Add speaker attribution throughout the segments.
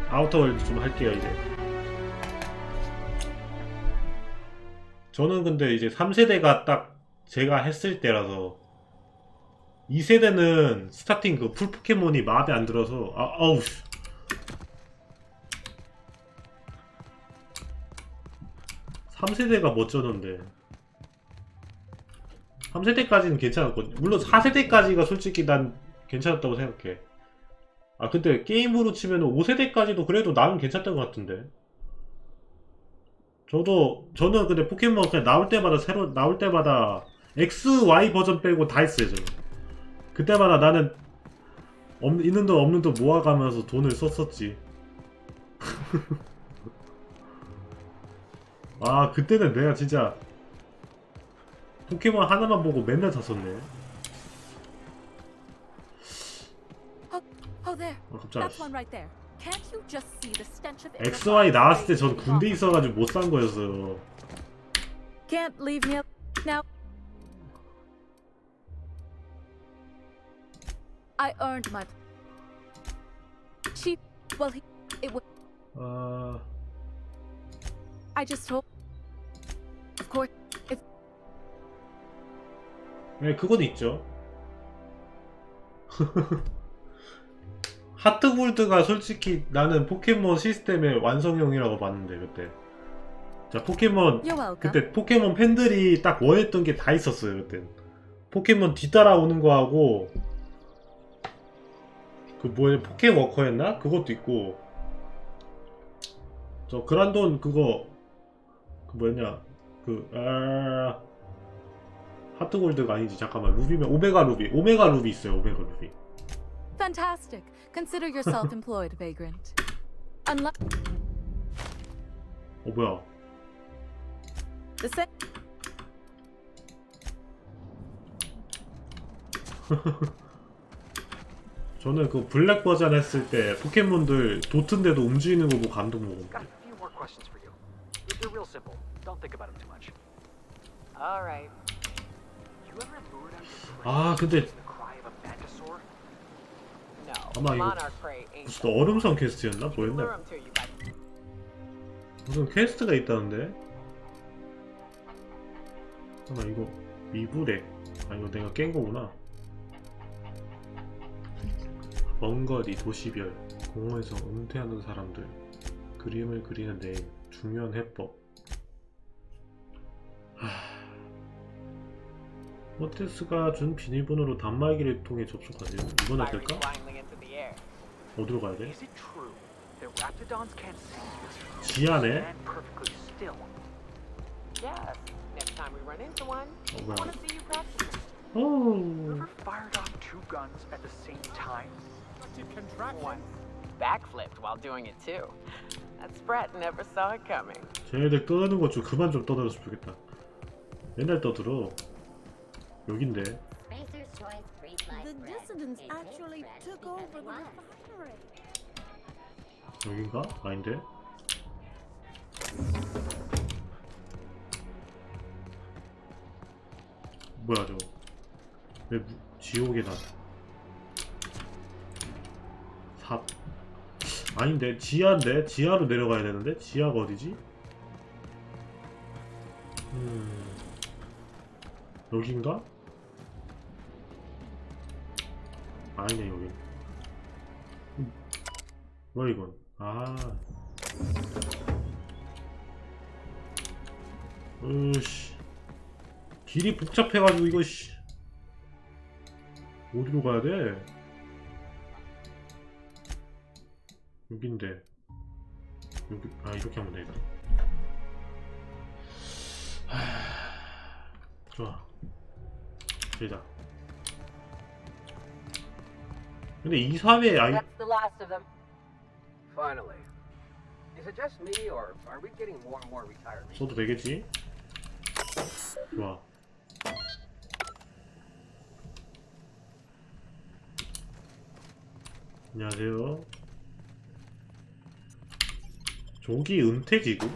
Speaker 1: 아우터월드 좀 할게요 이제. 저는 근데 이제 3세대가 딱 제가 했을 때라서 2세대는 스타팅 그 풀 포켓몬이 마음에 안 들어서 아우 3세대가 멋졌는데 3세대까지는 괜찮았거든요. 물론 4세대까지가 솔직히 난 괜찮았다고 생각해. 아 근데 게임으로 치면 5세대까지도 그래도 나는 괜찮던 것 같은데. 저는 근데 포켓몬 그냥 나올 때마다 새로 나올 때마다 X, Y 버전 빼고 다 했어요 저는. 그때마다 나는 있는 돈 없는 돈 모아가면서 돈을 썼었지. 아 그때는 내가 진짜 포켓몬 하나만 보고 맨날 샀었네.
Speaker 2: Oh, there.
Speaker 1: 깜짝이야.
Speaker 2: That's one right there. Can't you just see the stench of
Speaker 1: XY 나왔을 때 전 군대 있어가지고 못 산 거였어요.
Speaker 2: Can't leave me up now. I earned my cheap. Well, it was. I just hope. Of course, if
Speaker 1: 네, 그건 있죠. 하트골드가 솔직히 나는 포켓몬 시스템의 완성형이라고 봤는데 그때. 자 포켓몬
Speaker 2: you're welcome.
Speaker 1: 그때 포켓몬 팬들이 딱 원했던 게 다 있었어요 그때. 포켓몬 뒤따라오는 거하고 그 뭐냐 포켓워커였나? 그것도 있고 저 그란돈 그거 그 뭐냐 하트골드가 아니지 잠깐만 루비면 오메가 루비 있어요 오메가 루비.
Speaker 2: Fantastic. Consider yourself employed, vagrant. Unless
Speaker 1: 뭐야
Speaker 2: the same.
Speaker 1: 저는 그 블랙 버전 했을 때 포켓몬들 도트인데도 움직이는 거 보고 감동 먹었는데.
Speaker 3: Got a few more questions for you. They're real simple. Don't think about them too much.
Speaker 4: All right.
Speaker 3: You ever lured out your
Speaker 1: 아 근데
Speaker 3: the cry of a Mantisaur?
Speaker 4: No.
Speaker 1: 아마 이거
Speaker 4: Monarch prey ain't.
Speaker 1: 무슨 얼음성 퀘스트였나?
Speaker 4: Lure
Speaker 1: 뭐였나?
Speaker 4: 'em to you, buddy.
Speaker 1: 무슨 퀘스트가 있다는데? 잠깐만 이거 미브렉 아 이거 내가 깬 거구나. 먼거리 도시별 공원에서 은퇴하는 사람들 그림을 그리는 데 중요한 해법. 모테스가 준 비밀번호로 단말기를 통해 접속하세요. 이건
Speaker 4: Firing
Speaker 1: 어떨까?
Speaker 4: blindly into the air.
Speaker 1: 어디로 가야 돼?
Speaker 3: Is it true that Raptidons can't see you?
Speaker 1: 지하네?
Speaker 3: Stand perfectly still.
Speaker 4: Yes. Next time we run into one,
Speaker 1: 뭐야?
Speaker 4: want to see you practice.
Speaker 1: 오.
Speaker 3: Ever fired off two guns at the same time?
Speaker 4: Once. Backflipped while doing it too. That Sprat never saw it coming.
Speaker 1: 쟤네들 떠드는 거 좀 그만 좀 떠들었으면 좋겠다. 맨날 떠들어. 여긴데.
Speaker 5: Racer's Choice Freeze-Dried
Speaker 2: The
Speaker 5: Bread.
Speaker 2: dissidents
Speaker 5: It tastes
Speaker 2: actually
Speaker 5: fresh
Speaker 2: took
Speaker 5: because
Speaker 2: over
Speaker 5: it
Speaker 2: the
Speaker 5: was.
Speaker 2: refinery.
Speaker 1: 여긴가? 아닌데? 뭐야 저거? 왜 지옥에 나? 삽 아닌데 지하인데 지하로 내려가야 되는데 지하가 어디지? 여긴가? 아니네 여기. 뭐야 이건? 으씨 길이 복잡해가지고 이거 씨 어디로 가야 돼? 여긴데 여기 이렇게 하면 되겠다. 좋아 되자. 근데 이 사회에
Speaker 4: That's the last of them.
Speaker 6: Finally. Is it just me, or are we getting more and more retired?
Speaker 1: 써도 되겠지? 좋아. 안녕하세요. 조기 은퇴지구?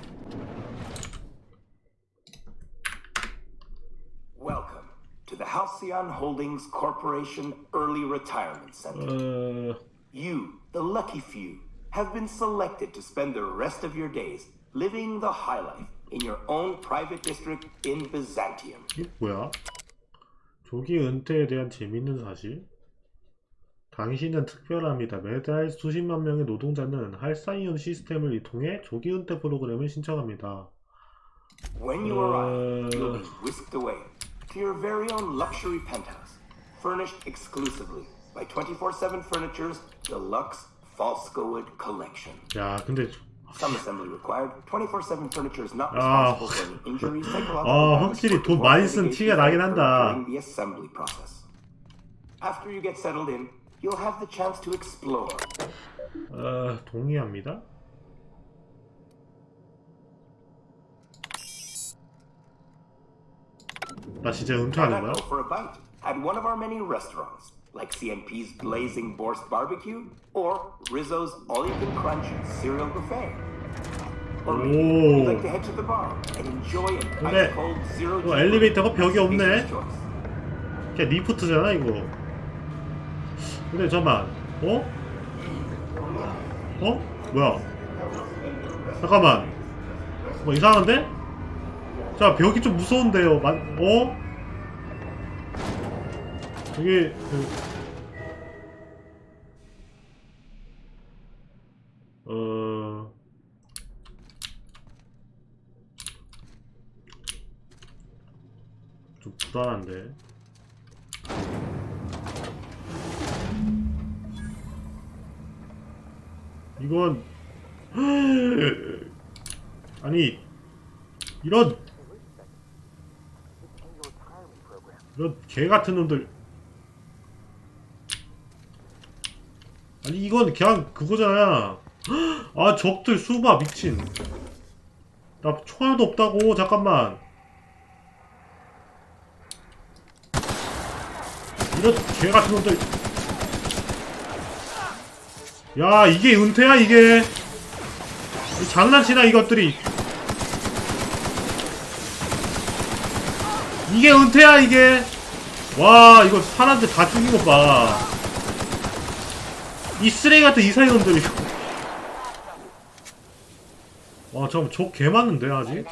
Speaker 7: Welcome to the Halcyon Holdings Corporation Early Retirement Center. You, the lucky few, have been selected to spend the rest of your days living the high life in your own private district in Byzantium.
Speaker 1: 이게 뭐야? 조기 은퇴에 대한 재밌는 사실? 당신은 특별합니다. 매달 수십만 명의 노동자는 할사이온 시스템을 통해 조기 은퇴 프로그램을 신청합니다.
Speaker 7: When you arrive, you'll be whisked away to your very own luxury penthouse, furnished exclusively by 24/7 Furniture's deluxe Falscowood collection.
Speaker 1: 야, 근데
Speaker 7: Some assembly required. 24/7 Furniture is not
Speaker 1: 아,
Speaker 7: responsible for any injuries, psychological
Speaker 1: 아,
Speaker 7: damage,
Speaker 1: 확실히
Speaker 7: or
Speaker 1: 돈 많이 쓴
Speaker 7: litigation
Speaker 1: 티가 나긴 한다.
Speaker 7: during the assembly process. After you get settled in, you'll have the chance to explore.
Speaker 1: 동의합니다. 나 진짜
Speaker 7: Why
Speaker 1: 은퇴하는
Speaker 7: not
Speaker 1: 거야?
Speaker 7: go for a bite at one of our many restaurants, like CNP's Blazing Borscht Barbecue or Rizzo's All-You-Can-Crunch Cereal Buffet. Or maybe you'd like to head to the bar and enjoy an
Speaker 1: 근데
Speaker 7: ice-cold zero
Speaker 1: 이거 엘리베이터가 벽이 없네.
Speaker 7: Spacer's choice.
Speaker 1: 그냥 리프트잖아 이거. 근데 잠깐만. 어? 뭐야? 잠깐만. 뭐 이상한데? 자, 벽이 좀 무서운데요. 이게 좀 불안한데. 이건 아니 이런 개 같은 놈들. 아니 이건 그냥 그거잖아. 아, 적들 수바 미친. 나 총알도 없다고. 잠깐만. 이런 개 같은 놈들. 야, 이게 은퇴야 이게. 장난치나 이것들이. 이게 은퇴야 이게. 와, 이거 사람들 다 죽인 것 봐. 이 쓰레기 같은 이사이 놈들이. 와, 잠깐만, 저 개 많은데 아직.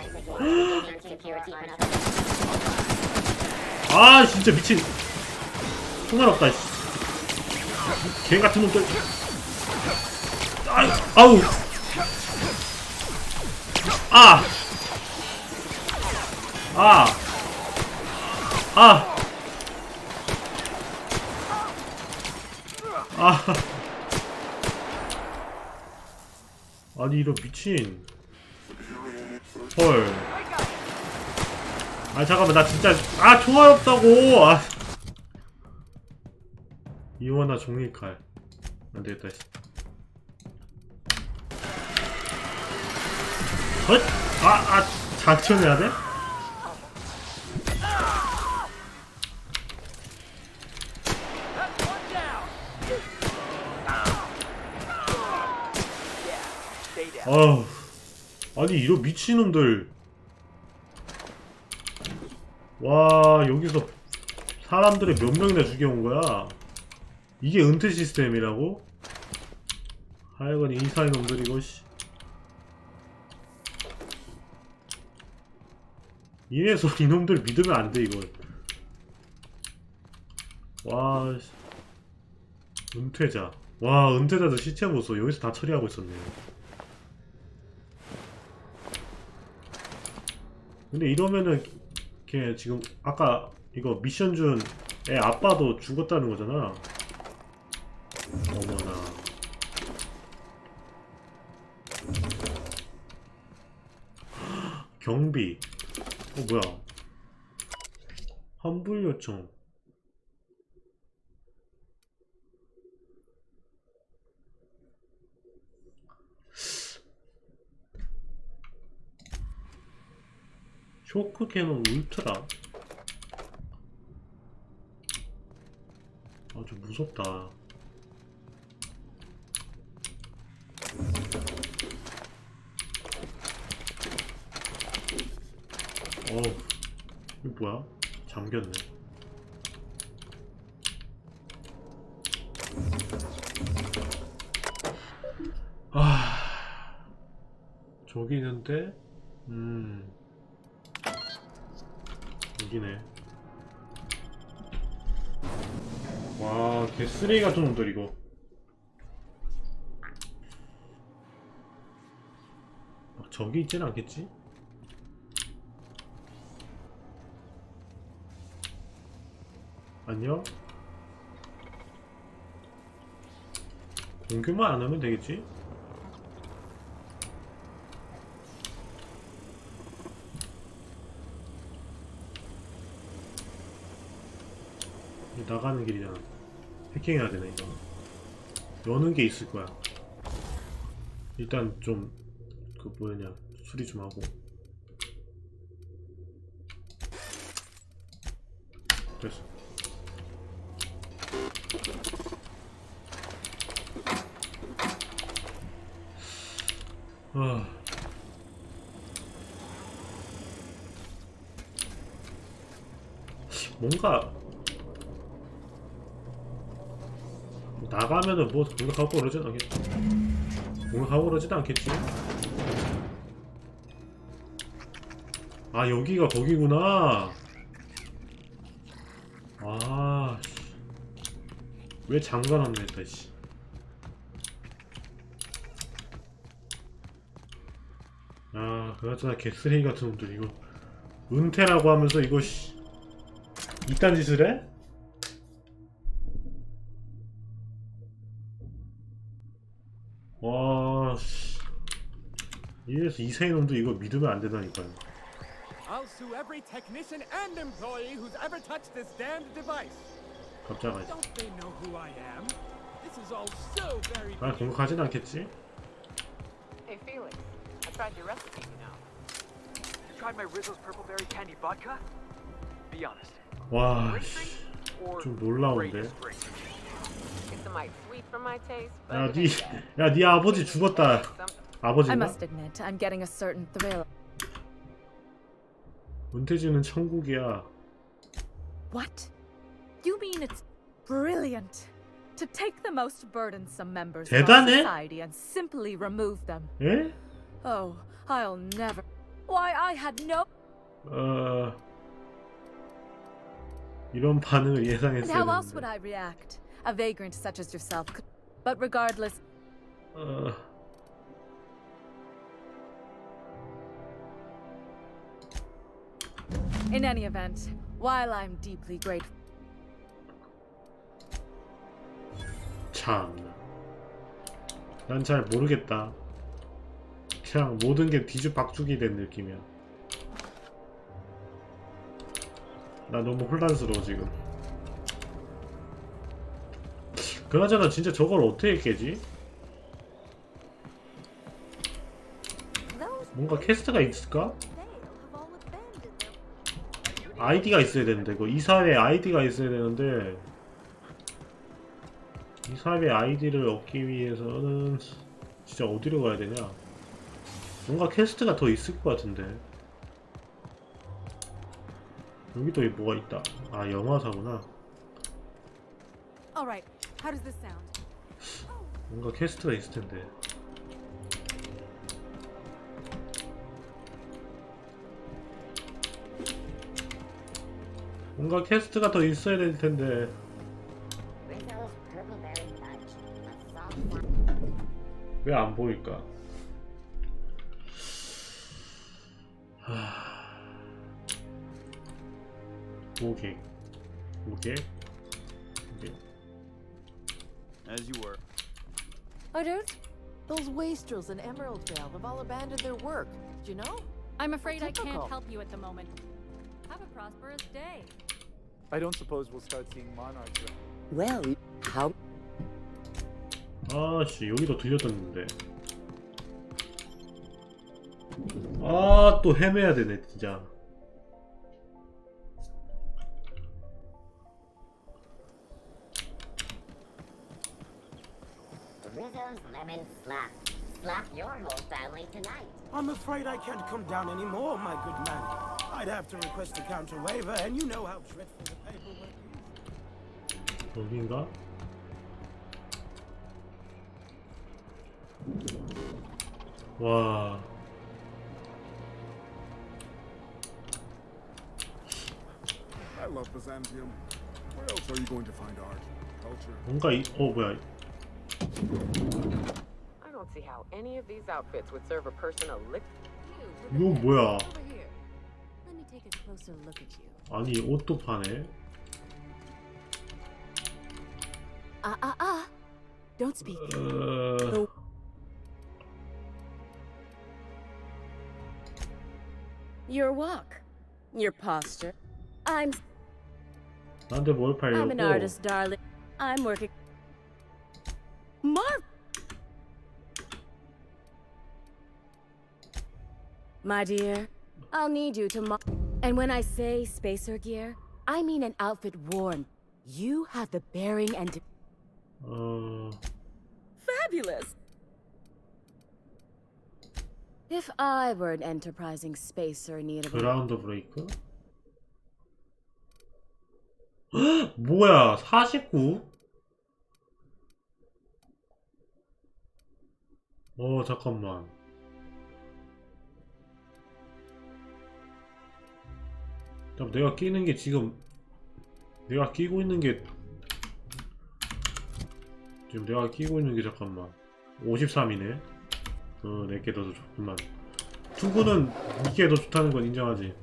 Speaker 1: 아, 진짜 미친. 총알 없다. 개 같은 놈들. 아우. 아. 아니 이런 미친. 헐. 아, 잠깐만, 나 진짜 총알 없다고. 이원아 종이칼. 안되겠다. 헛! 작전해야 돼? 아니 이런 미친놈들. 와, 여기서 사람들을 몇 명이나 죽여온 거야? 이게 은퇴 시스템이라고? 하여간 이사의 놈들 이거 씨. 이래서 이놈들 믿으면 안 돼 이걸. 와, 은퇴자. 와, 은퇴자도 시체 보소. 여기서 다 처리하고 있었네요. 근데 이러면은 걔 지금 아까 이거 미션 준 애 아빠도 죽었다는 거잖아. 어머나. 경비. 뭐야? 환불 요청. 쇼크 캐논 울트라. 아주 무섭다. 이거 뭐야? 잠겼네. 저기 있는데 여기네. 와, 개 쓰레기 같은 놈들 이거. 저기 있진 않겠지? 안녕? 공격만 안 하면 되겠지? 이거 나가는 길이잖아. 해킹해야 되네 이거. 여는 게 있을 거야. 일단 좀 그 뭐였냐 수리 좀 하고. 됐어. 뭔가 나가면은 뭐 공격하고 그러진 않겠지. 공격하고 그러진 않겠지. 아, 여기가 거기구나. 아, 왜 잠가놨네 했다 씨. 아, 그나저나 개쓰레기 같은 놈들 이거 은퇴라고 하면서 이거 씨 이딴 짓을 해? 와, 씨. 이래서 이세희 놈도 이거 믿으면 안 된다니까요.
Speaker 8: I'll sue every technician and employee who's ever touched this damned device.
Speaker 1: 깜짝아.
Speaker 8: Don't they know who I am? This is all so very.
Speaker 1: 아, 공격하진 않겠지?
Speaker 4: Hey, Felix. I tried your recipe, you know.
Speaker 3: You tried my Rizzo's purple berry candy vodka? Be honest.
Speaker 1: 와,
Speaker 3: Great
Speaker 1: 씨.
Speaker 3: drink or
Speaker 1: 좀 놀라운데.
Speaker 3: greatest drink?
Speaker 4: It's a mite sweet for my taste,
Speaker 1: 야,
Speaker 4: but
Speaker 1: 네 아버지 죽었다.
Speaker 2: I
Speaker 1: 아버지인가?
Speaker 2: must admit, I'm getting a certain thrill.
Speaker 1: 은퇴지는 천국이야.
Speaker 2: What? You mean it's brilliant to take the most burdensome members of
Speaker 1: 대단해?
Speaker 2: our society and simply remove them?
Speaker 1: 예?
Speaker 2: Oh, I'll never. Why, I had no.
Speaker 1: 이런 반응을
Speaker 2: And
Speaker 1: 예상했어야
Speaker 2: how else would
Speaker 1: 했는데.
Speaker 2: I react? A vagrant such as yourself could. But regardless, in any event, while I'm deeply grateful.
Speaker 1: 참. 난 잘 모르겠다. 그냥 모든 게 뒤죽박죽이 된 느낌이야. 나 너무 혼란스러워 지금. 그나저나 진짜 저걸 어떻게 깨지? 뭔가 퀘스트가 있을까? 아이디가 있어야 되는데 이거 이사회 아이디가 있어야 되는데 이사회 아이디를 얻기 위해서는 진짜 어디로 가야 되냐? 뭔가 퀘스트가 더 있을 것 같은데. 여기도 뭐가 있다. 아, 영화사구나.
Speaker 2: All right, how does this sound?
Speaker 1: 뭔가 퀘스트가 있을 텐데. 뭔가 퀘스트가 더 있어야 될 텐데.
Speaker 5: Rizzo's purple berry touch. A soft one.
Speaker 1: 왜 안 보일까? 고객.
Speaker 9: As you were.
Speaker 10: Oh, dude? Those wastrels in Emeraldvale have all abandoned their work. Do you know?
Speaker 2: I'm afraid I
Speaker 10: Typical.
Speaker 2: can't help you at the moment. Have a prosperous day.
Speaker 9: I don't suppose we'll start seeing monarchs.
Speaker 10: Well, how?
Speaker 1: 아씨, 여기도 들렸었는데. 아, 또 헤매야 되네, 진짜.
Speaker 5: Rizzo's lemon slap. Slap your whole family tonight.
Speaker 11: I'm afraid I can't come down anymore, my good man. I'd have to request a counter waiver, and you know how dreadful the paperwork is.
Speaker 1: 여긴가? 와.
Speaker 12: I love Byzantium. Where else are you going to find art, culture?
Speaker 1: 뭔가 뭐야.
Speaker 4: I don't see how any of these outfits would serve a person a lick.
Speaker 1: 이거 뭐야.
Speaker 10: Over here. Let me take a closer look at you.
Speaker 1: 아니 옷도 파네.
Speaker 2: Don't speak. Your walk, your posture.
Speaker 1: 나한테 뭘 팔려고?
Speaker 2: I'm an artist, darling. I'm working. Marv. My dear, I'll need you tomorrow. And when I say spacer gear, I mean an outfit worn. You have the bearing and fabulous. If I were an enterprising spacer in need of
Speaker 1: 그라운드 브레이크? 헉, 뭐야 49? 잠깐만. 내가 끼는 게 지금 내가 끼고 있는 게 잠깐만 53이네. 내게 더 좋구만. 투구는 이게 더 좋다는 건 인정하지.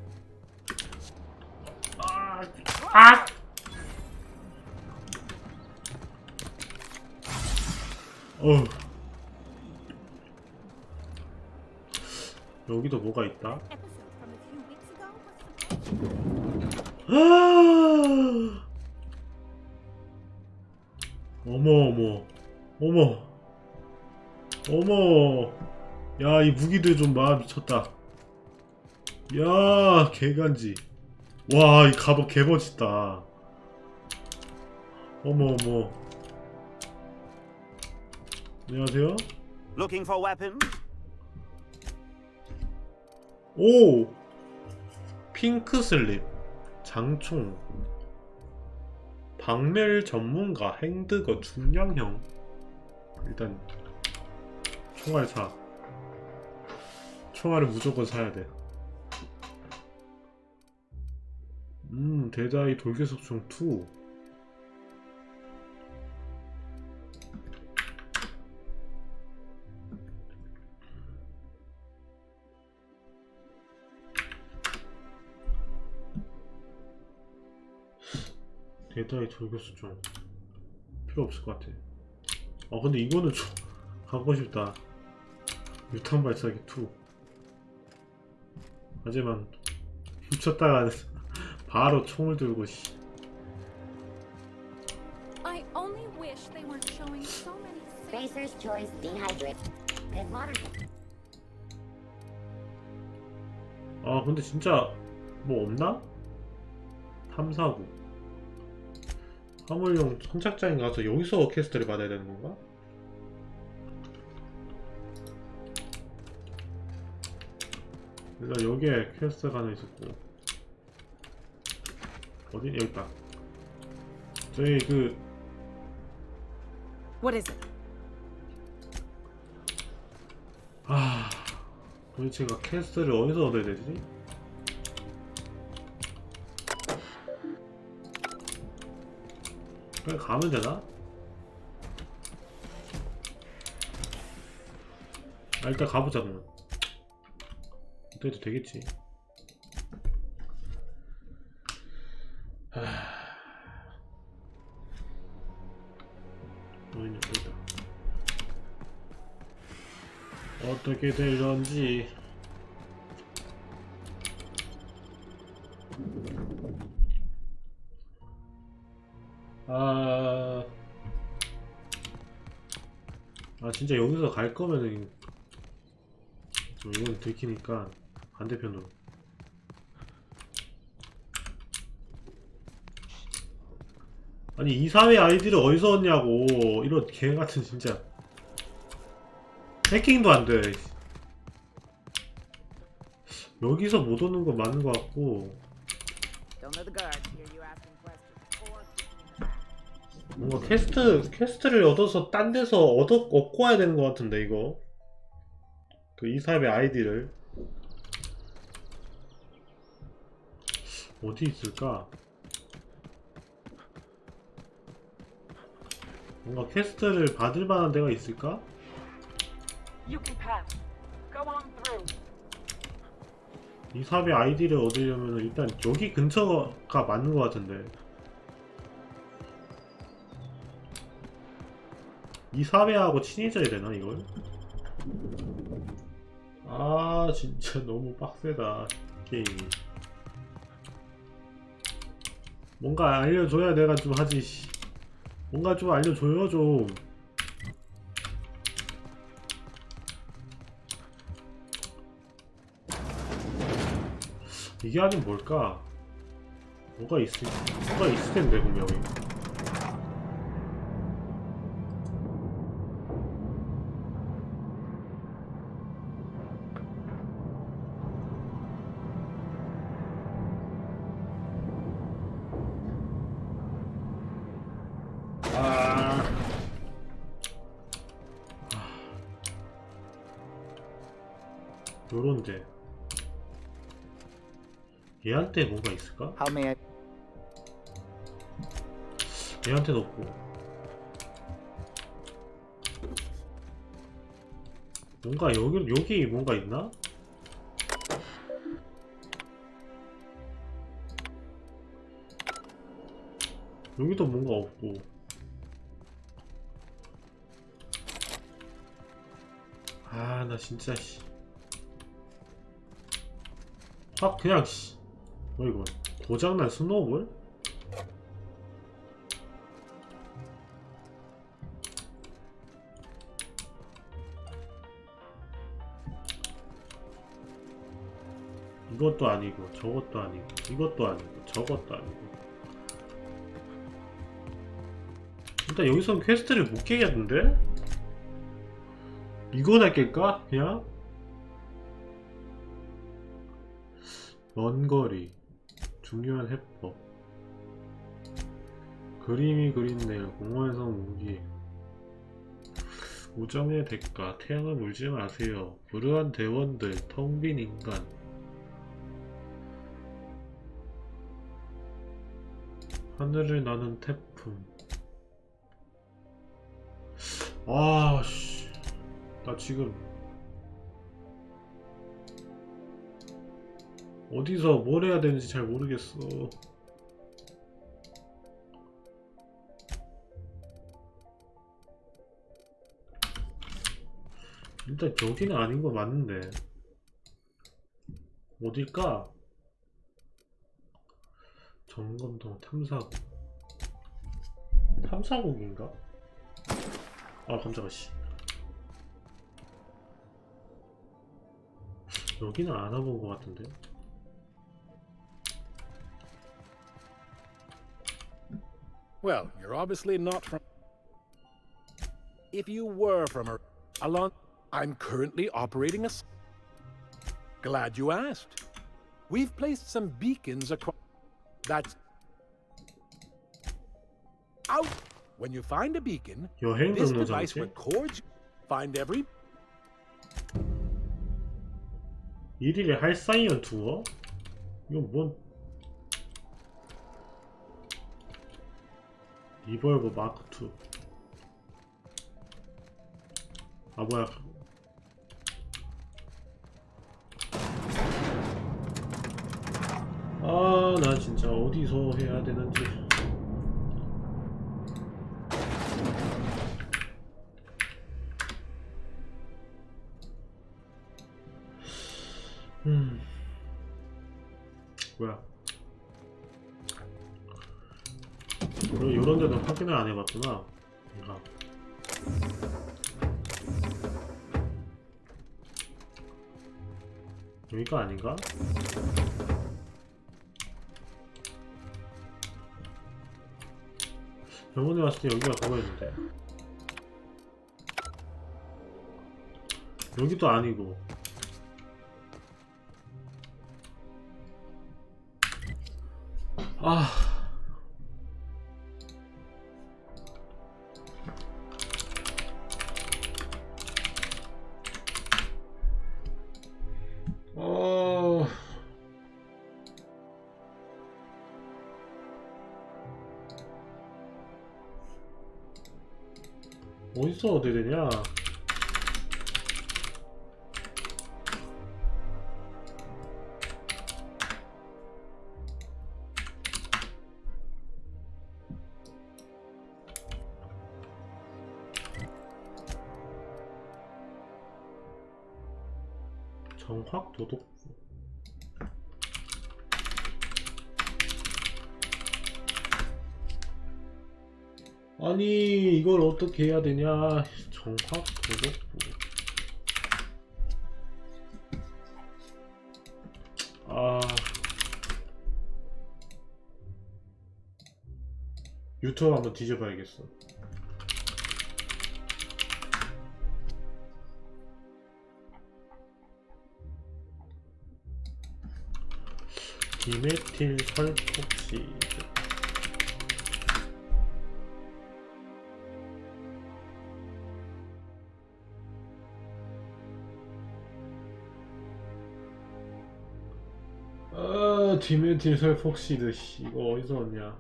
Speaker 1: 여기도 뭐가 있다. 어머. 야, 이 무기들 좀 봐. 미쳤다. 야, 개간지. 와, 이 갑옷 개멋있다. 어머. 안녕하세요.
Speaker 13: Looking for weapons?
Speaker 1: 오! 핑크 슬립, 장총, 박멸 전문가, 행드거, 중량형. 일단 총알 사. 총알을 무조건 사야 돼. 데다이 돌개속총 2. 데다이 돌개속총 필요 없을 것 같아. 근데 이거는 좀 갖고 싶다. 유탄 발사기 2. 하지만 훔쳤다가 바로 총을 들고 씨.
Speaker 2: I only wish they weren't showing so many
Speaker 5: Spacer's Choice Dehydrate. Good water.
Speaker 1: 근데 진짜 뭐 없나? 349 화물용 선착장에 가서 여기서 퀘스트를 받아야 되는 건가? 일단 여기에 퀘스트가 하나 있었고 어디? 여기 있다. 저희
Speaker 2: What is it?
Speaker 1: 도대체 퀘스트를 어디서 얻어야 되지? 그냥 가면 되나? 일단 가보자 그러면. 이때도 되겠지. 여기다. 어떻게 될런지. 진짜 여기서 갈 거면은 이건 들키니까 반대편으로. 아니 이사회 아이디를 어디서 얻냐고. 이런 개같은 진짜 해킹도 안돼. 여기서 못 얻는 건 맞는 것 같고 뭔가 퀘스트를 얻어서 딴 데서 얻고 와야 되는 것 같은데 이거. 그 이삽의 아이디를 어디 있을까? 뭔가 퀘스트를 받을 만한 데가 있을까?
Speaker 4: You can pass. Go on through.
Speaker 1: 이삽의 아이디를 얻으려면 일단 여기 근처가 맞는 것 같은데. 이사배하고 친해져야 되나 이걸? 아 진짜 너무 빡세다 게임이. 뭔가 알려줘야 내가 좀 하지. 뭔가 좀 알려줘요 좀. 이게 아닌 뭘까? 뭐가 있을 텐데 분명히. 요런데 얘한테 뭐가 있을까? 얘한테는 없고 뭔가 여기 뭔가 있나? 여기도 뭔가 없고 아 나 진짜 씨 확 그냥 씨 뭐 이거 고장난 스노우볼? 이것도 아니고 저것도 아니고 이것도 아니고 저것도 아니고 일단 여기서는 퀘스트를 못 깨겠는데? 이거나 깰까? 그냥? 먼 거리 중요한 해법 그림이 그린네요. 공원에서 무기 우정의 대가 태양을 물지 마세요. 불우한 대원들 텅 빈 인간 하늘을 나는 태풍 아씨 나 지금 어디서 뭘 해야 되는지 잘 모르겠어. 일단 여기는 아닌 거 맞는데 어딜까? 점검동 탐사국 탐사국인가? 아 깜짝아 씨 여기는 안 와본 거 같은데
Speaker 14: Well, you're obviously not from... If you were from Alon, I'm currently operating a... Glad you asked. We've placed some beacons across... That's... Out! When you find a beacon, this device records... Find every...
Speaker 1: 일일이 할사이언 투어? 이건 뭔... 리볼버 마크2 아 뭐야 아 나 진짜 어디서 해야 되는지 뭐야 요런 데는 확인을 안 해봤구나. 뭔가. 여기가 아닌가? 병원에 왔을 때 여기가 그거였는데 여기도 아니고 아 어디서 얻어야 되냐? 정확 도덕. 아니 이걸 어떻게 해야 되냐? 정확 도덕부. 아 유튜브 한번 뒤져봐야겠어. 디메틸 설폭시드. 아 디메틸 설폭시드 이거 어디서 얻냐?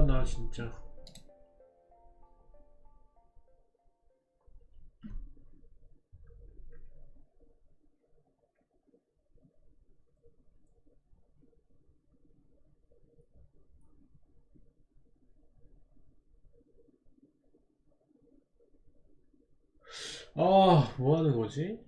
Speaker 1: 나 진짜. 뭐 하는 거지?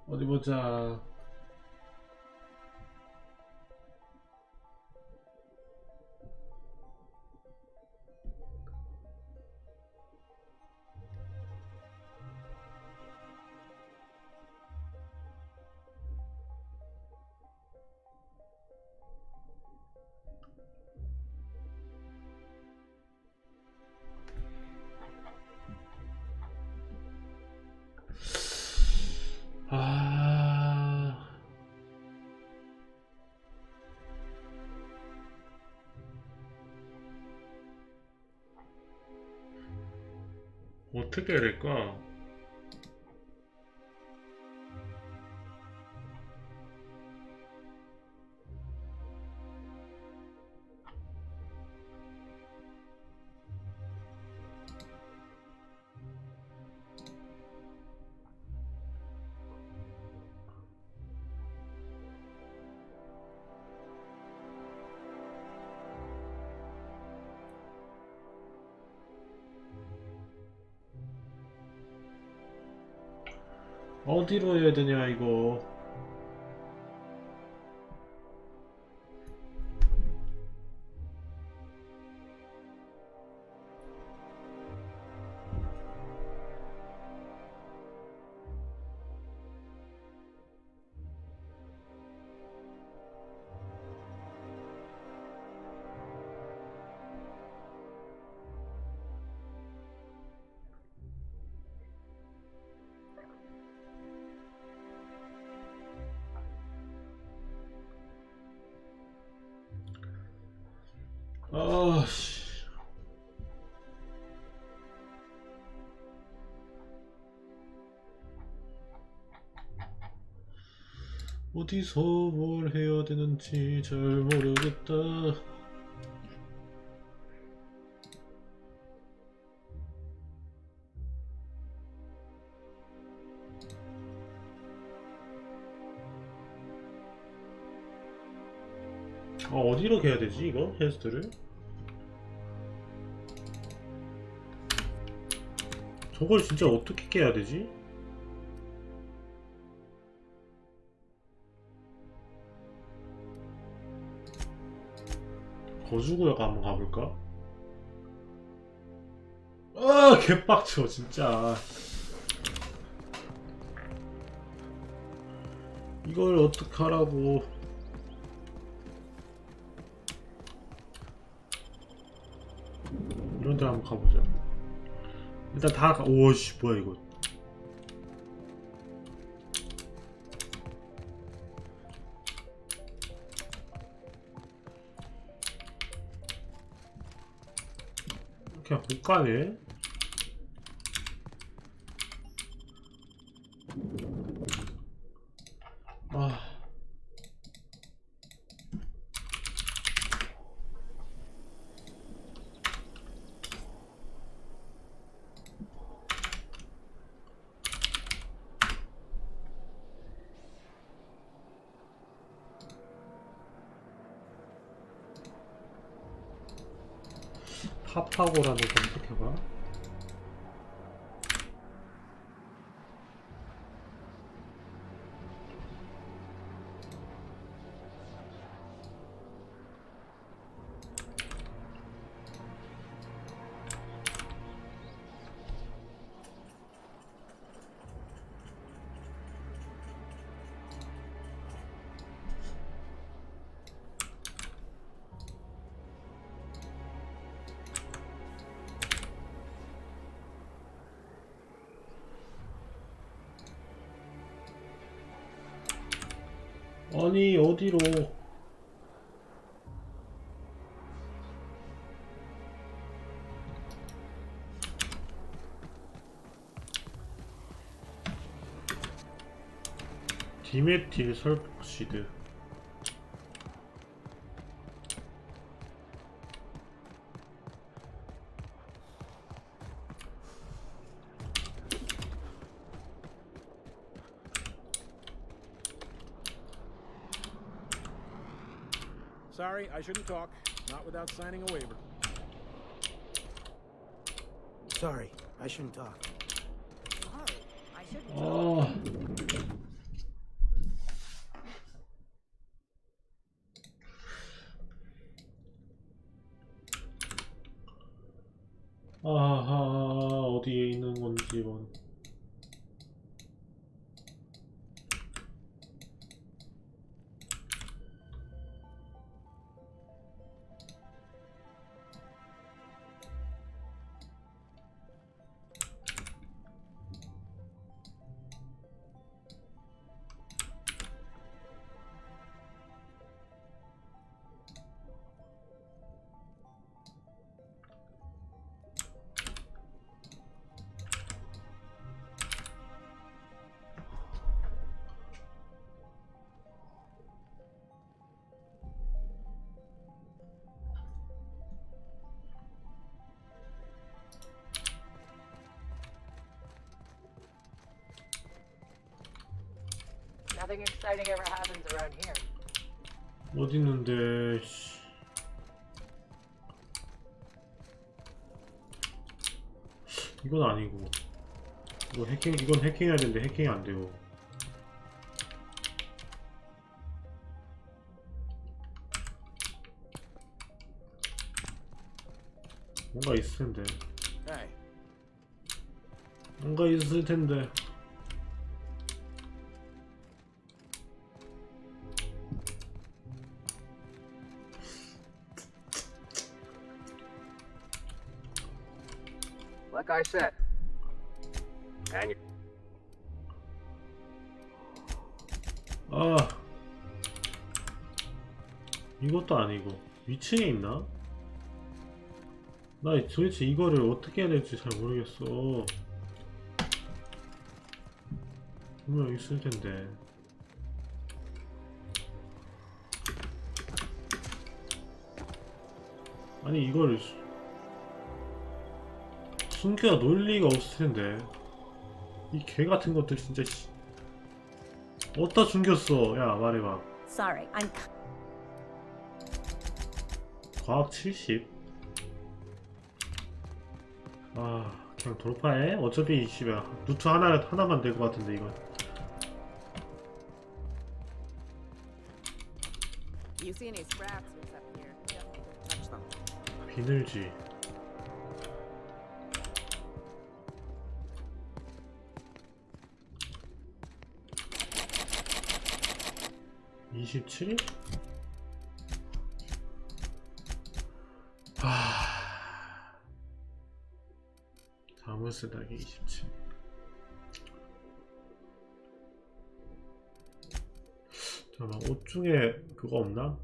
Speaker 1: 어디 보자. 어떻게 해야 될까? 어디로 해야 되냐 이거. 씨. 어디서 뭘 해야 되는지 잘 모르겠다. 어디로 해야 되지 이거? 퀘스트를? 저걸 진짜 어떻게 깨야 되지? 거주구역 한번 가볼까? 아 개빡쳐 진짜. 이걸 어떡하라고. 이런 데 한번 가보자. 일단 오씨 뭐야 이거. 그냥 못 가네. 아. 파파고라는 검색해봐. 아니 어디로. 디메틸 설복시드.
Speaker 14: Sorry, I shouldn't talk. Not without signing a waiver.
Speaker 11: Sorry, I shouldn't talk.
Speaker 5: Sorry, I shouldn't talk.
Speaker 1: 아하 어디에 있는 건지 이건.
Speaker 4: Nothing exciting ever happens around here.
Speaker 1: 어디 있는데 씨. 이건 아니고 이건 해킹해야 되는데 해킹이 안 돼요. 뭔가 있을 텐데. 뭔가 있을 텐데.
Speaker 6: Like I said. And
Speaker 1: 아 이것도 아니고 위층에 있나? 나 도대체 이거를 어떻게 해야 될지 잘 모르겠어. 분명 있을 텐데. 아니 이걸 숨겨 놓을 리가 없을 텐데. 이 개 같은 것들 진짜 씨. 어디다 숨겼어? 야 말해봐.
Speaker 2: Sorry, I'm.
Speaker 1: 과학 70. 아 그냥 돌파해? 어차피 씨발 루트 하나만 될 것 같은데 이건.
Speaker 10: You see any scraps up here? Don't touch them.
Speaker 1: 비늘지. (27일) 자물쇠 달기 27. 잠깐만 옷 중에 그거 없나?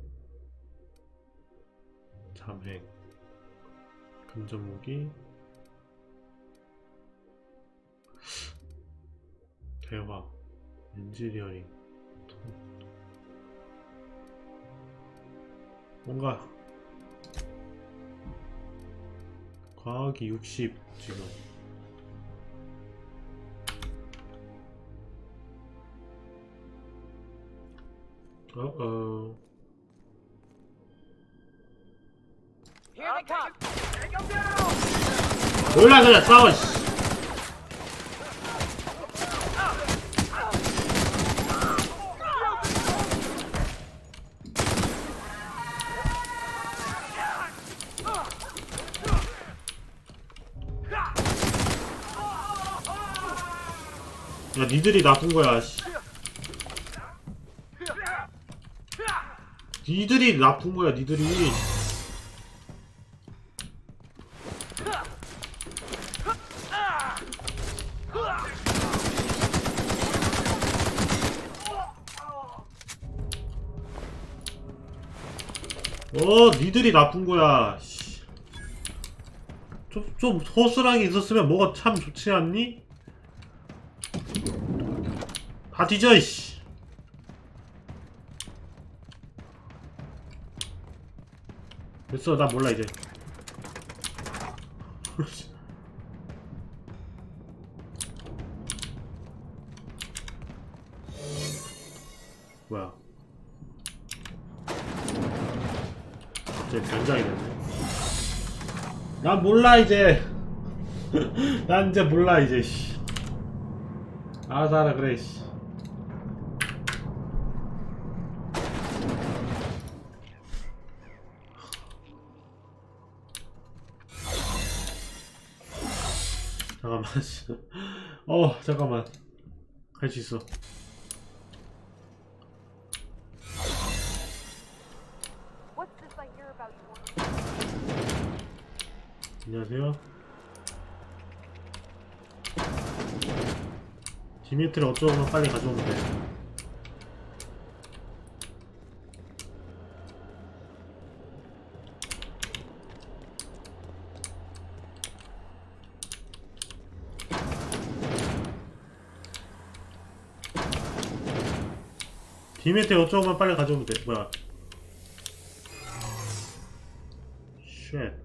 Speaker 1: 잠행 금전무기 대화 엔지니어링 뭔가 과학이 60 지금.
Speaker 4: Here they come.
Speaker 1: 몰라 그냥 싸워 씨. 야 니들이 나쁜 거야 씨. 니들이 나쁜 거야 니들이. 니들이 나쁜 거야 씨. 좀 허술하게 있었으면 뭐가 참 좋지 않니? 다 뒤져 이씨. 됐어 나 몰라 이제. 뭐야 갑자기 변장이 됐네. 난 몰라 이제. 난 이제 몰라 이제 씨. 알아서 하라 그래 씨. 잠깐만 잠깐만 할 수 있어. 안녕하세요. 디미트를 어쩌면 빨리 가져오면 돼. 디미트 어쩌면 빨리 가져오면 돼. 뭐야? 쉣.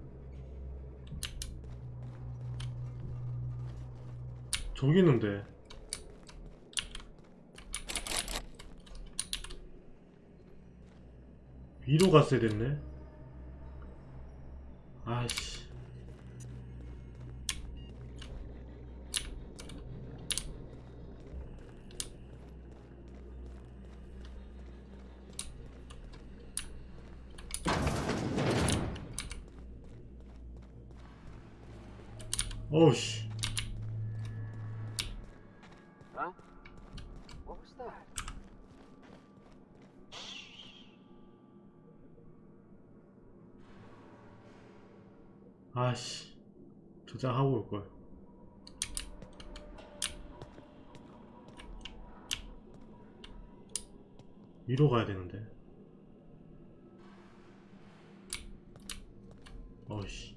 Speaker 1: 저기 있는데. 위로 갔어야 됐네. 아이씨. 어우씨.
Speaker 6: Huh? What was that?
Speaker 1: 아씨. 저장하고 올걸. 위로 가야 되는데. 어우씨.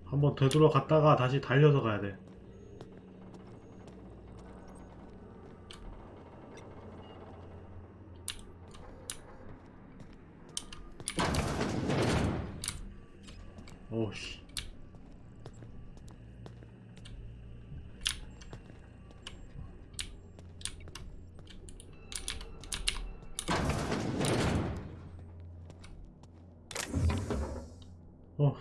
Speaker 1: 한번 되돌아갔다가 다시 달려서 가야 돼. 어우씨. 어.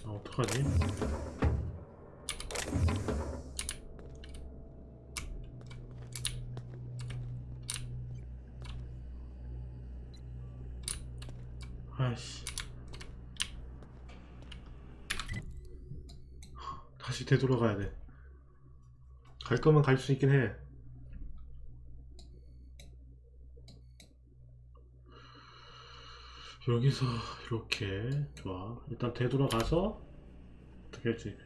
Speaker 1: 아, 어떡하지? 아이씨. 다시 되돌아가야 돼. 갈 거면 갈 수 있긴 해. 여기서 이렇게 좋아. 일단 되돌아가서 어떻게 할지.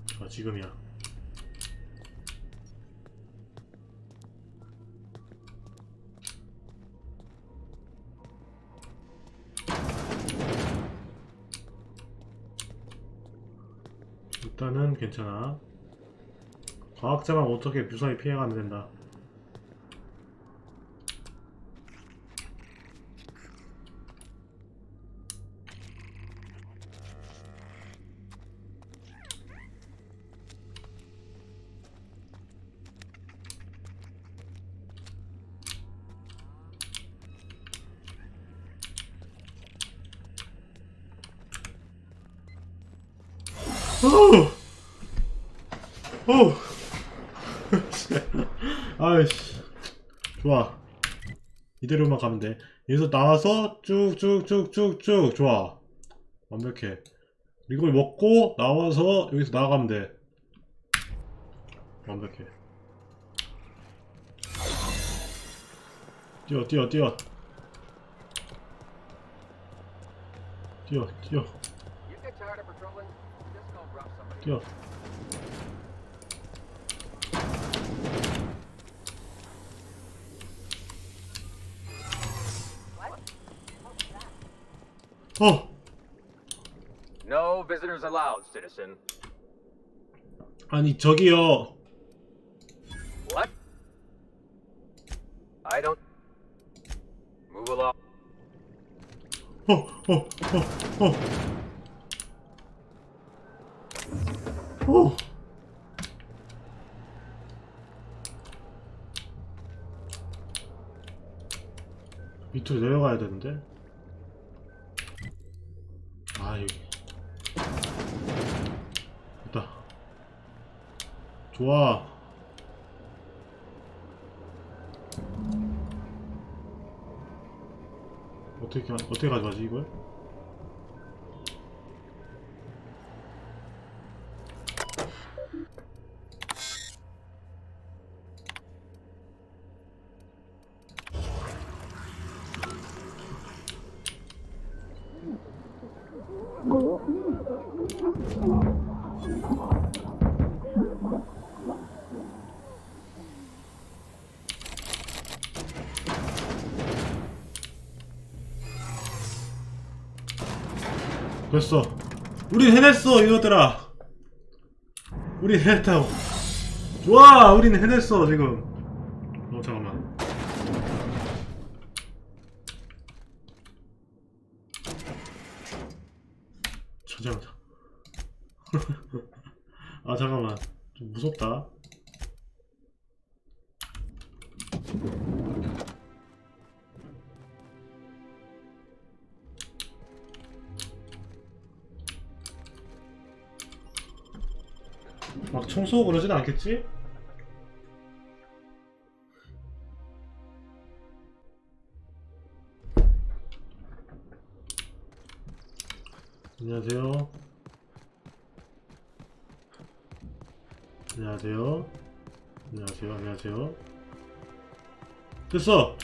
Speaker 1: 좋아, 지금이야. 일단은 괜찮아. 과학자만 어떻게 무사히 피해가면 된다. 오! 아이씨. 좋아. 이대로만 가면 돼. 여기서 나와서 쭉쭉쭉쭉쭉. 좋아. 완벽해. 이걸 먹고 나와서 여기서 나가면 돼. 완벽해. 뛰어 뛰어 뛰어. 뛰어 뛰어. 뛰어.
Speaker 6: No visitors allowed, citizen.
Speaker 1: 아니 저기요.
Speaker 6: What? I don't. Move along.
Speaker 1: 밑으로 내려가야 되는데. 아, 여기 됐다. 좋아. 어떻게 가져가지 이걸? 됐어. 우린 해냈어 이것들아. 우린 해냈다고. 좋아, 우린 해냈어 지금. 잠깐만. 잠깐만. 아 잠깐만, 좀 무섭다. 막 청소하고 그러진 않겠지? 안녕하세요. 안녕하세요. 안녕하세요. 안녕하세요. 됐어!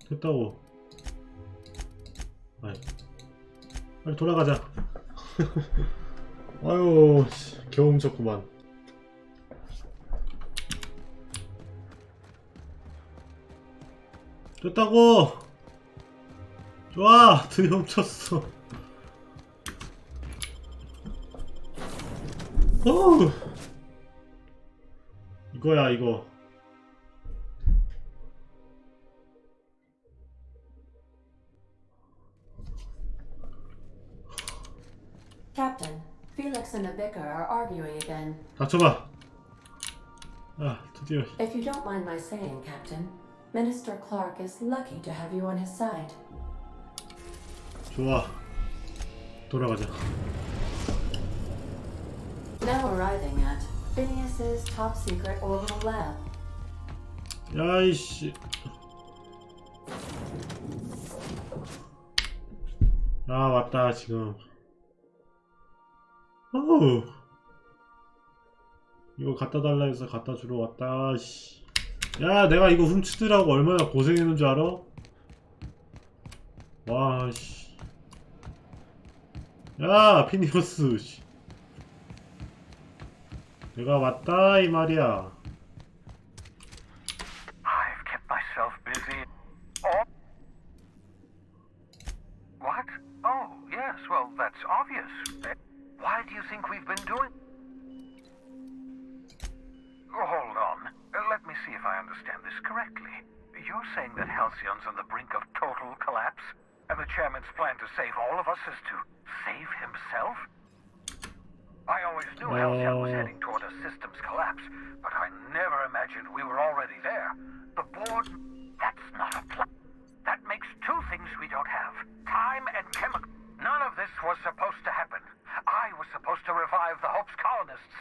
Speaker 1: 됐다고. 아이, 빨리 돌아가자. 아유, 겨우 훔쳤구만. 됐다고! 좋아! 드디어 훔쳤어. 어우. 이거야 이거.
Speaker 15: Captain, Felix and the vicar are arguing again.
Speaker 1: 닥쳐봐. 아 드디어.
Speaker 15: If you don't mind my saying, Captain, Minister Clark is lucky to have you on his side.
Speaker 1: 좋아. 돌아가자.
Speaker 15: Now arriving at Phineas's top secret orbital lab.
Speaker 1: 야이씨. 아 왔다 지금. 어우. 이거 갖다 달라 해서 갖다 주러 왔다. 씨. 야 내가 이거 훔치더라고 얼마나 고생했는 줄 알아? 와 씨. 야 피니어스 씨. 내가 왔다 이 말이야.
Speaker 16: I've kept myself busy. Oh. What? Oh, yes, well, that's obvious. Why do you think we've been doing... Oh, hold on. Let me see if I understand this correctly. You're saying that Halcyon's on the brink of total collapse? And the chairman's plan to save all of us is to save himself? I always knew Halcyon was heading toward a systems collapse, but I never imagined we were already there. The board... That's not a plan. That makes two things we don't have. Time and chemical. None of this was supposed to happen. I was supposed to revive the Hope's colonists.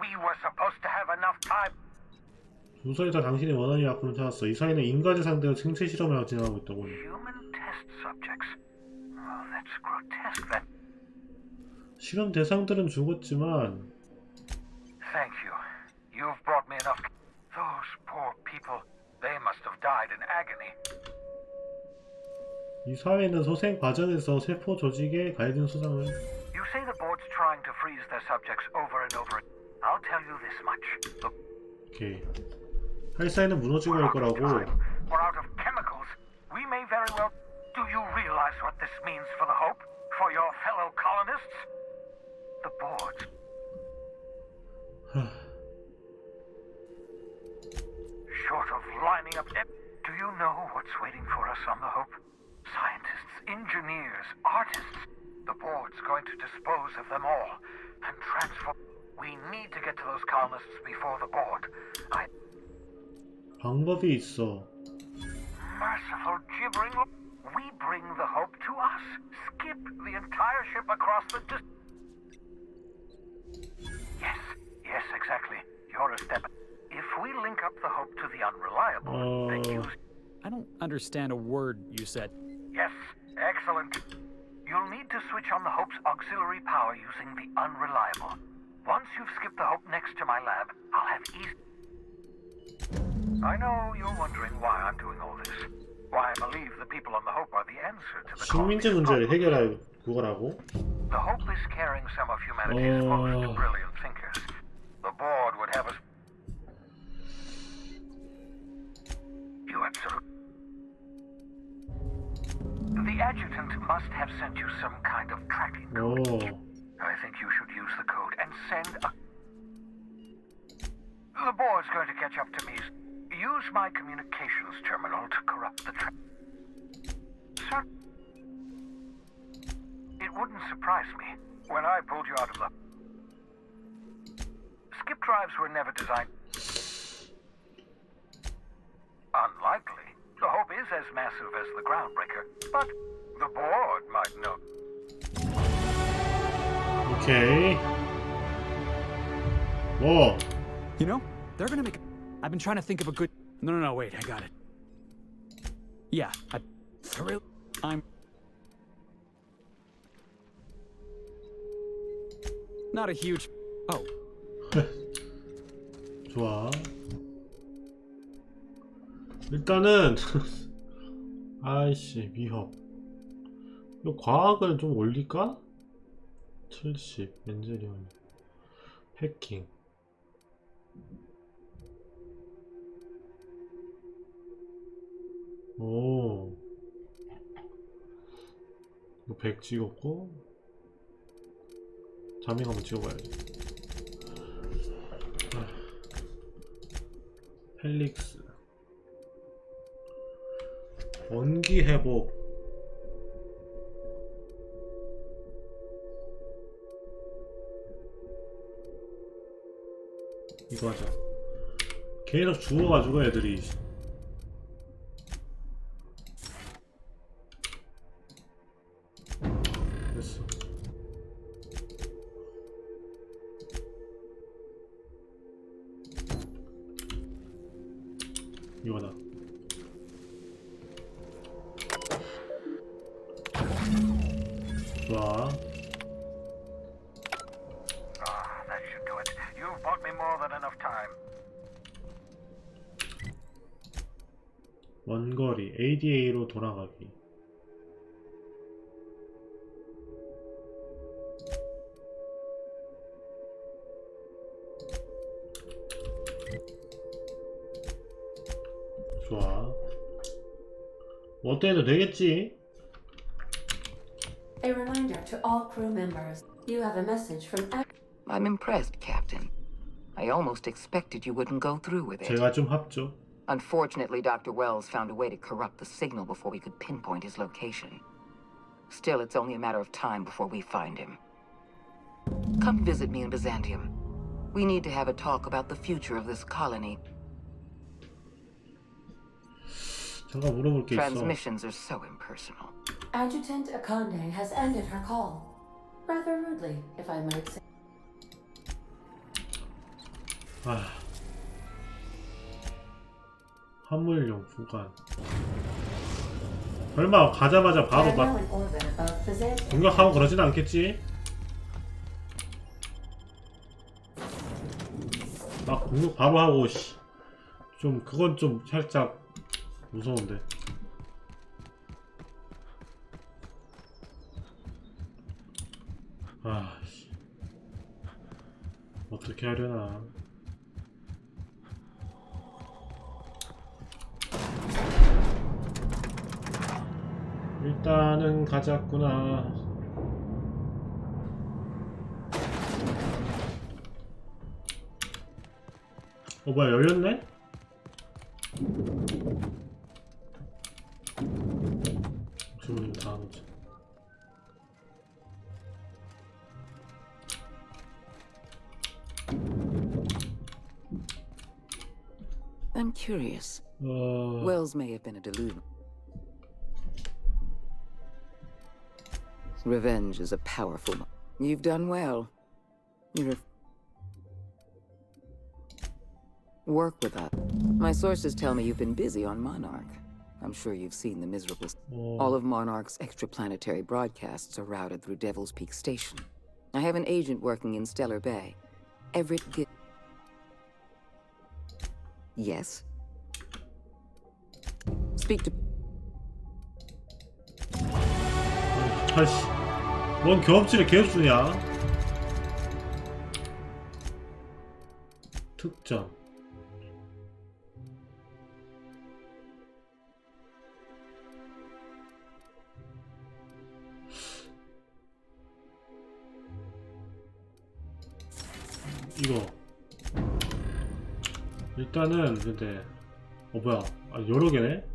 Speaker 16: We were supposed to have enough time.
Speaker 1: 조사에서 당신이 원하는 약품을 찾았어. 이 사이는 인간을 상대로 생체 실험을 진행하고 있다고.
Speaker 16: Human test subjects. Oh, that's grotesque. That...
Speaker 1: 실험 대상들은 죽었지만.
Speaker 16: Thank you. You've brought me enough. Those poor people. They must have died in agony.
Speaker 1: 이 사회는 소생 과정에서 세포 조직의 가해진 소장을.
Speaker 16: You say the board's trying to freeze their subjects over and over. I'll tell you this much.
Speaker 1: 오케이. 할사에는 무너지고 할 거라고.
Speaker 16: We're out of chemicals. We may very well. Do you realize what this means for the Hope? For your fellow colonists? The board. Short of lining up. Do you know what's waiting for us on the Hope? Scientists, engineers, artists. The board's going to dispose of them all and transform. We need to get to those colonists before the board.
Speaker 1: 방법이 있어.
Speaker 16: Merciful gibbering. We bring the Hope to us. Skip the entire ship across the Yes, exactly. You're a step. If we link up the Hope to the Unreliable, then use...
Speaker 17: I don't understand a word you said.
Speaker 16: Yes, excellent. You'll need to switch on the Hope's auxiliary power using the Unreliable. Once you've skipped the Hope next to my lab, I'll have ease... I know you're wondering why I'm doing all this. Why I believe the people on the Hope are the answer to the
Speaker 1: 식민지 문제를 해결할 그거라고?
Speaker 16: The Hope is carrying some of humanity's most brilliant thinkers. The board would have us... You absolutely... The adjutant must have sent you some kind of tracking code. I think you should use the code and send a... The board's going to catch up to me. Use my communications terminal to corrupt the Sir, it wouldn't surprise me when I pulled you out of the... Skip drives were never designed... Unlikely. The Hope is as massive as the Groundbreaker, but the board might know.
Speaker 1: Okay. Whoa.
Speaker 17: You know, they're gonna make... I've been trying to think of a good... No, wait, I got it. Yeah, I'm... Not a huge... Oh.
Speaker 1: 좋아. 일단은 아이씨 위협. 이거 과학을 좀 올릴까? 70 엔젤리온 해킹. 오. 이거 100 찍었고 자밍 한번 찍어봐야지. 펠릭스 원기 회복 이거 하자. 계속 죽어가지고 애들이 됐어. 이거다. 좋아.
Speaker 16: That should do it. You've bought me more than enough time.
Speaker 1: 원거리 ADA로 돌아가기. 좋아. 어때도 되겠지?
Speaker 15: A reminder to all crew members. You have a message from...
Speaker 18: I'm impressed, Captain. I almost expected you wouldn't go through with it.
Speaker 1: 제가 좀 합죠.
Speaker 18: Unfortunately, Dr. Wells found a way to corrupt the signal before we could pinpoint his location. Still, it's only a matter of time before we find him. Come visit me in Byzantium. We need to have a talk about the future of this colony.
Speaker 1: 잠깐 물어볼 게 있어.
Speaker 18: Transmissions are so impersonal.
Speaker 15: Adjutant Akande has ended her call. Rather rudely, if I might say.
Speaker 1: 아, 화물용 구간. 설마 가자마자 바로 막 공격하고 그러진 않겠지? 막 공격 바로 하고 씨. 좀 그건 좀 살짝 무서운데. 아, 씨. 어떻게 하려나. 일단은 가자꾸나. 뭐야, 열렸네? 주문이 다 하자.
Speaker 18: I'm curious. Wells may have been a delusion. Revenge is a powerful... You've done well. Work with us. My sources tell me you've been busy on Monarch. I'm sure you've seen the miserable... All of Monarch's extraplanetary broadcasts are routed through Devil's Peak Station. I have an agent working in Stellar Bay. Everett Yes? Speak to...
Speaker 1: 아이씨, 뭔 경험치를 계속 주냐? 특전. 이거 일단은 근데 뭐야, 아, 여러 개네?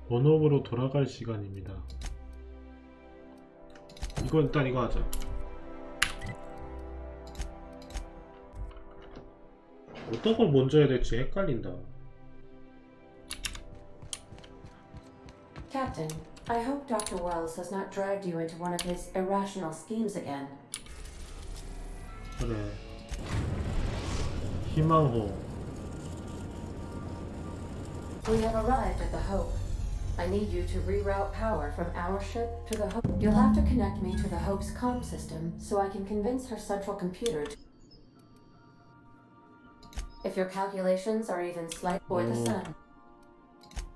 Speaker 1: 본업으로 돌아갈 시간입니다. 이거 일단 이거 하자. 어떤 걸 먼저 해야 될지 헷갈린다.
Speaker 15: Captain, I hope Dr. Wells has not dragged you into one of his irrational schemes again.
Speaker 1: 그래. 희망호.
Speaker 15: We have arrived at the Hope. I need you to reroute power from our ship to the Hope. You'll have to connect me to the Hope's comm system so I can convince her central computer to... If your calculations are even slight for the sun.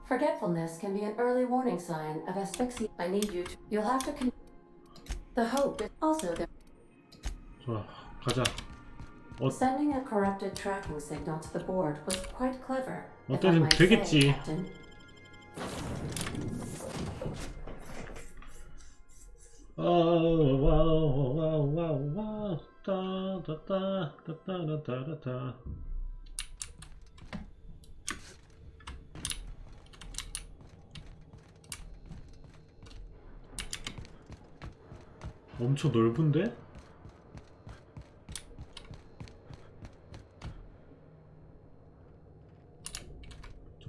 Speaker 15: Forgetfulness can be an early warning sign of asphyxia. I need you to... You'll have to The Hope is also there.
Speaker 1: 좋아, 가자.
Speaker 15: Sending a corrupted tracking signal to the board was quite clever.
Speaker 1: 어때든 되겠지. 와와와와와 따따따따따따따. 엄청 넓은데?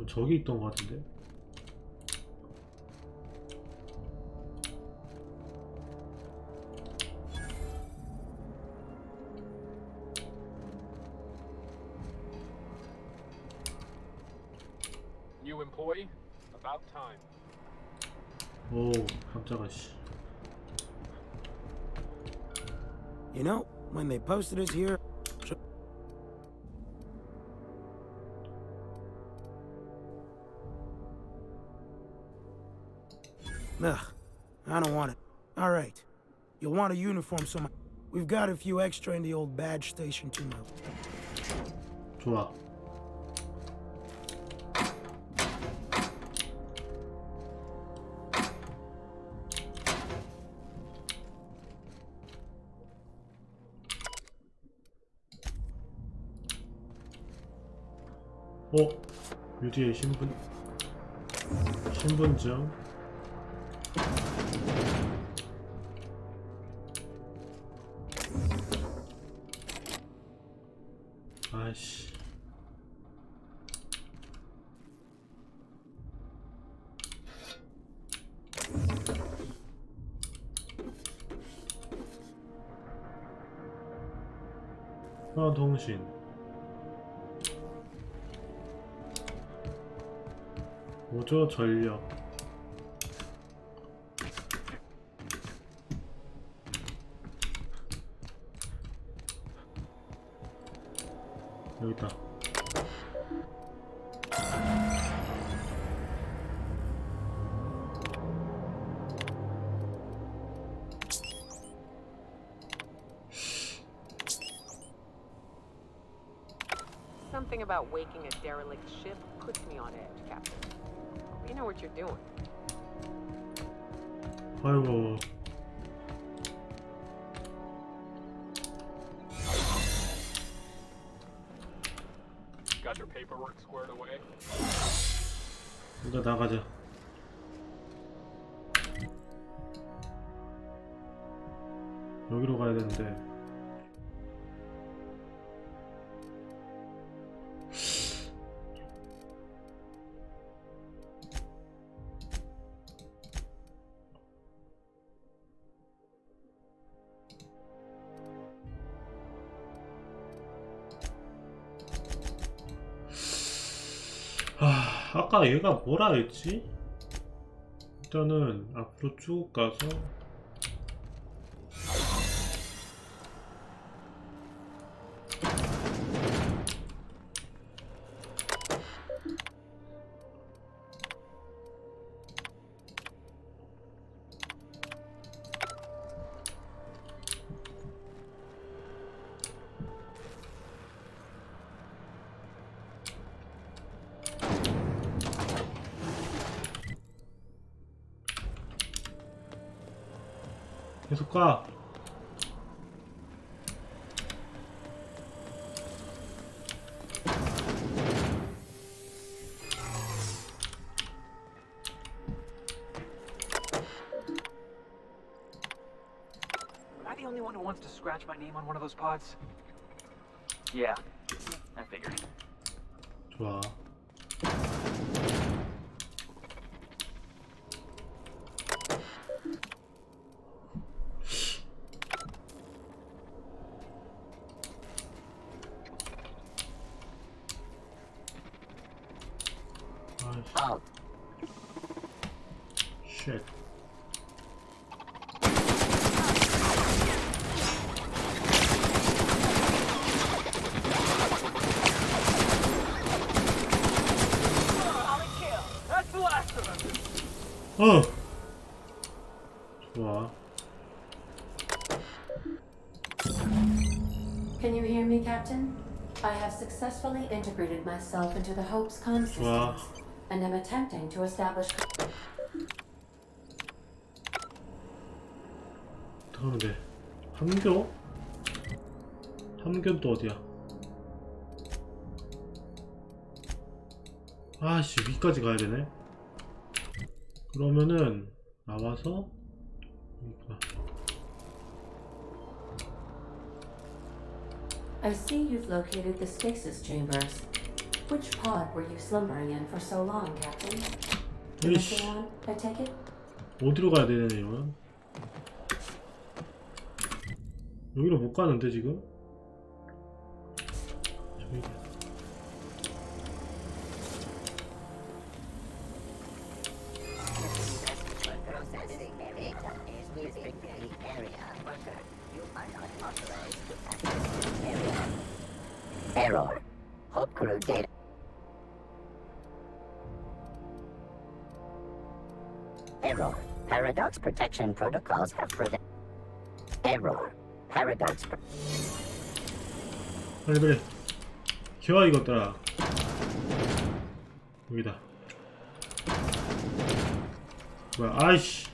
Speaker 1: 저기 있던 것 같은데?
Speaker 8: New employee? About time.
Speaker 1: 오, 깜짝아 씨.
Speaker 11: You know, when they posted us here... Ugh, I don't want it. All right. You'll want a uniform, so we've got a few extra in the old badge station too now.
Speaker 1: 좋아. 뮤지의 신분증. 아이씨. 통신. 보조 전력. 여기 있다.
Speaker 4: Something about waking a derelict ship puts me on edge, Captain. You know what you're doing.
Speaker 1: 아이고.
Speaker 8: Got your paperwork squared away?
Speaker 1: 일단 나가자. 여기로 가야 되는데. 아까 얘가 뭐라 했지? 일단은 앞으로 쭉 가서 계속 가.
Speaker 3: Am I the only one who wants to scratch my name on one of those pods? Yeah, I figured.
Speaker 1: 좋아. Shit.
Speaker 3: That's the last of them.
Speaker 1: 좋아.
Speaker 15: Can you hear me, Captain? I have successfully integrated myself into the Hope's comm systems, and am attempting to establish...
Speaker 1: 어떡하면 돼? 함교? 함교는 또 어디야? 아씨, 위까지 가야 되네. 그러면은 나와서 여기구나.
Speaker 15: I see you've located the stasis chambers. Which pod were you slumbering in for so long, Captain? The missing one, I take it?
Speaker 1: 어디로 가야 되냐 이러면? 여기로 못 가는데 지금? 저기.
Speaker 5: Processing data is within the area. Worker, you are not authorized to access this area. Error. Hub crew data. Error. Paradox protection protocols have protected. Error. Paradox.
Speaker 1: 빨리 기와 이것들아. 여기다. 뭐야? 아이씨.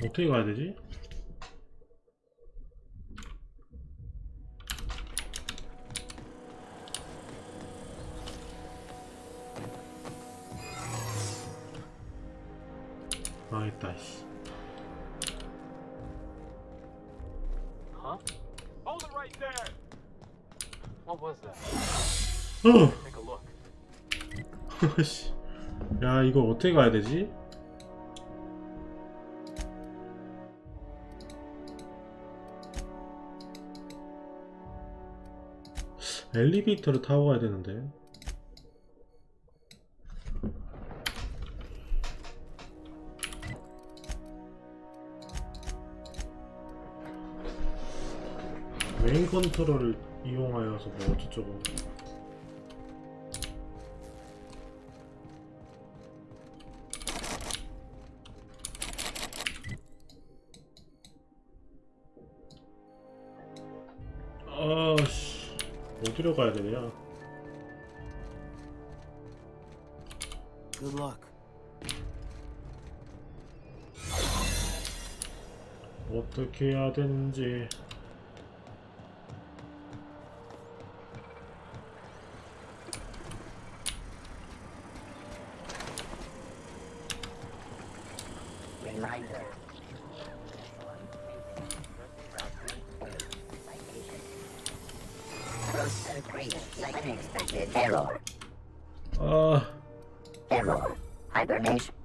Speaker 1: 어떻게 가야 되지? 망했다, 씨.
Speaker 3: Huh? Hold it right there. What was that? Take a look.
Speaker 1: 씨. 야, 이거 어떻게 가야 되지? 엘리베이터를 타고 가야 되는데. 메인 컨트롤을 이용하여서 뭐 어쩌고. 아씨, 어디로 가야 되냐?
Speaker 11: Good luck.
Speaker 1: 어떻게 해야 되는지.
Speaker 5: Reminder. Process agreed. Like unexpected error. Error. Hibernation.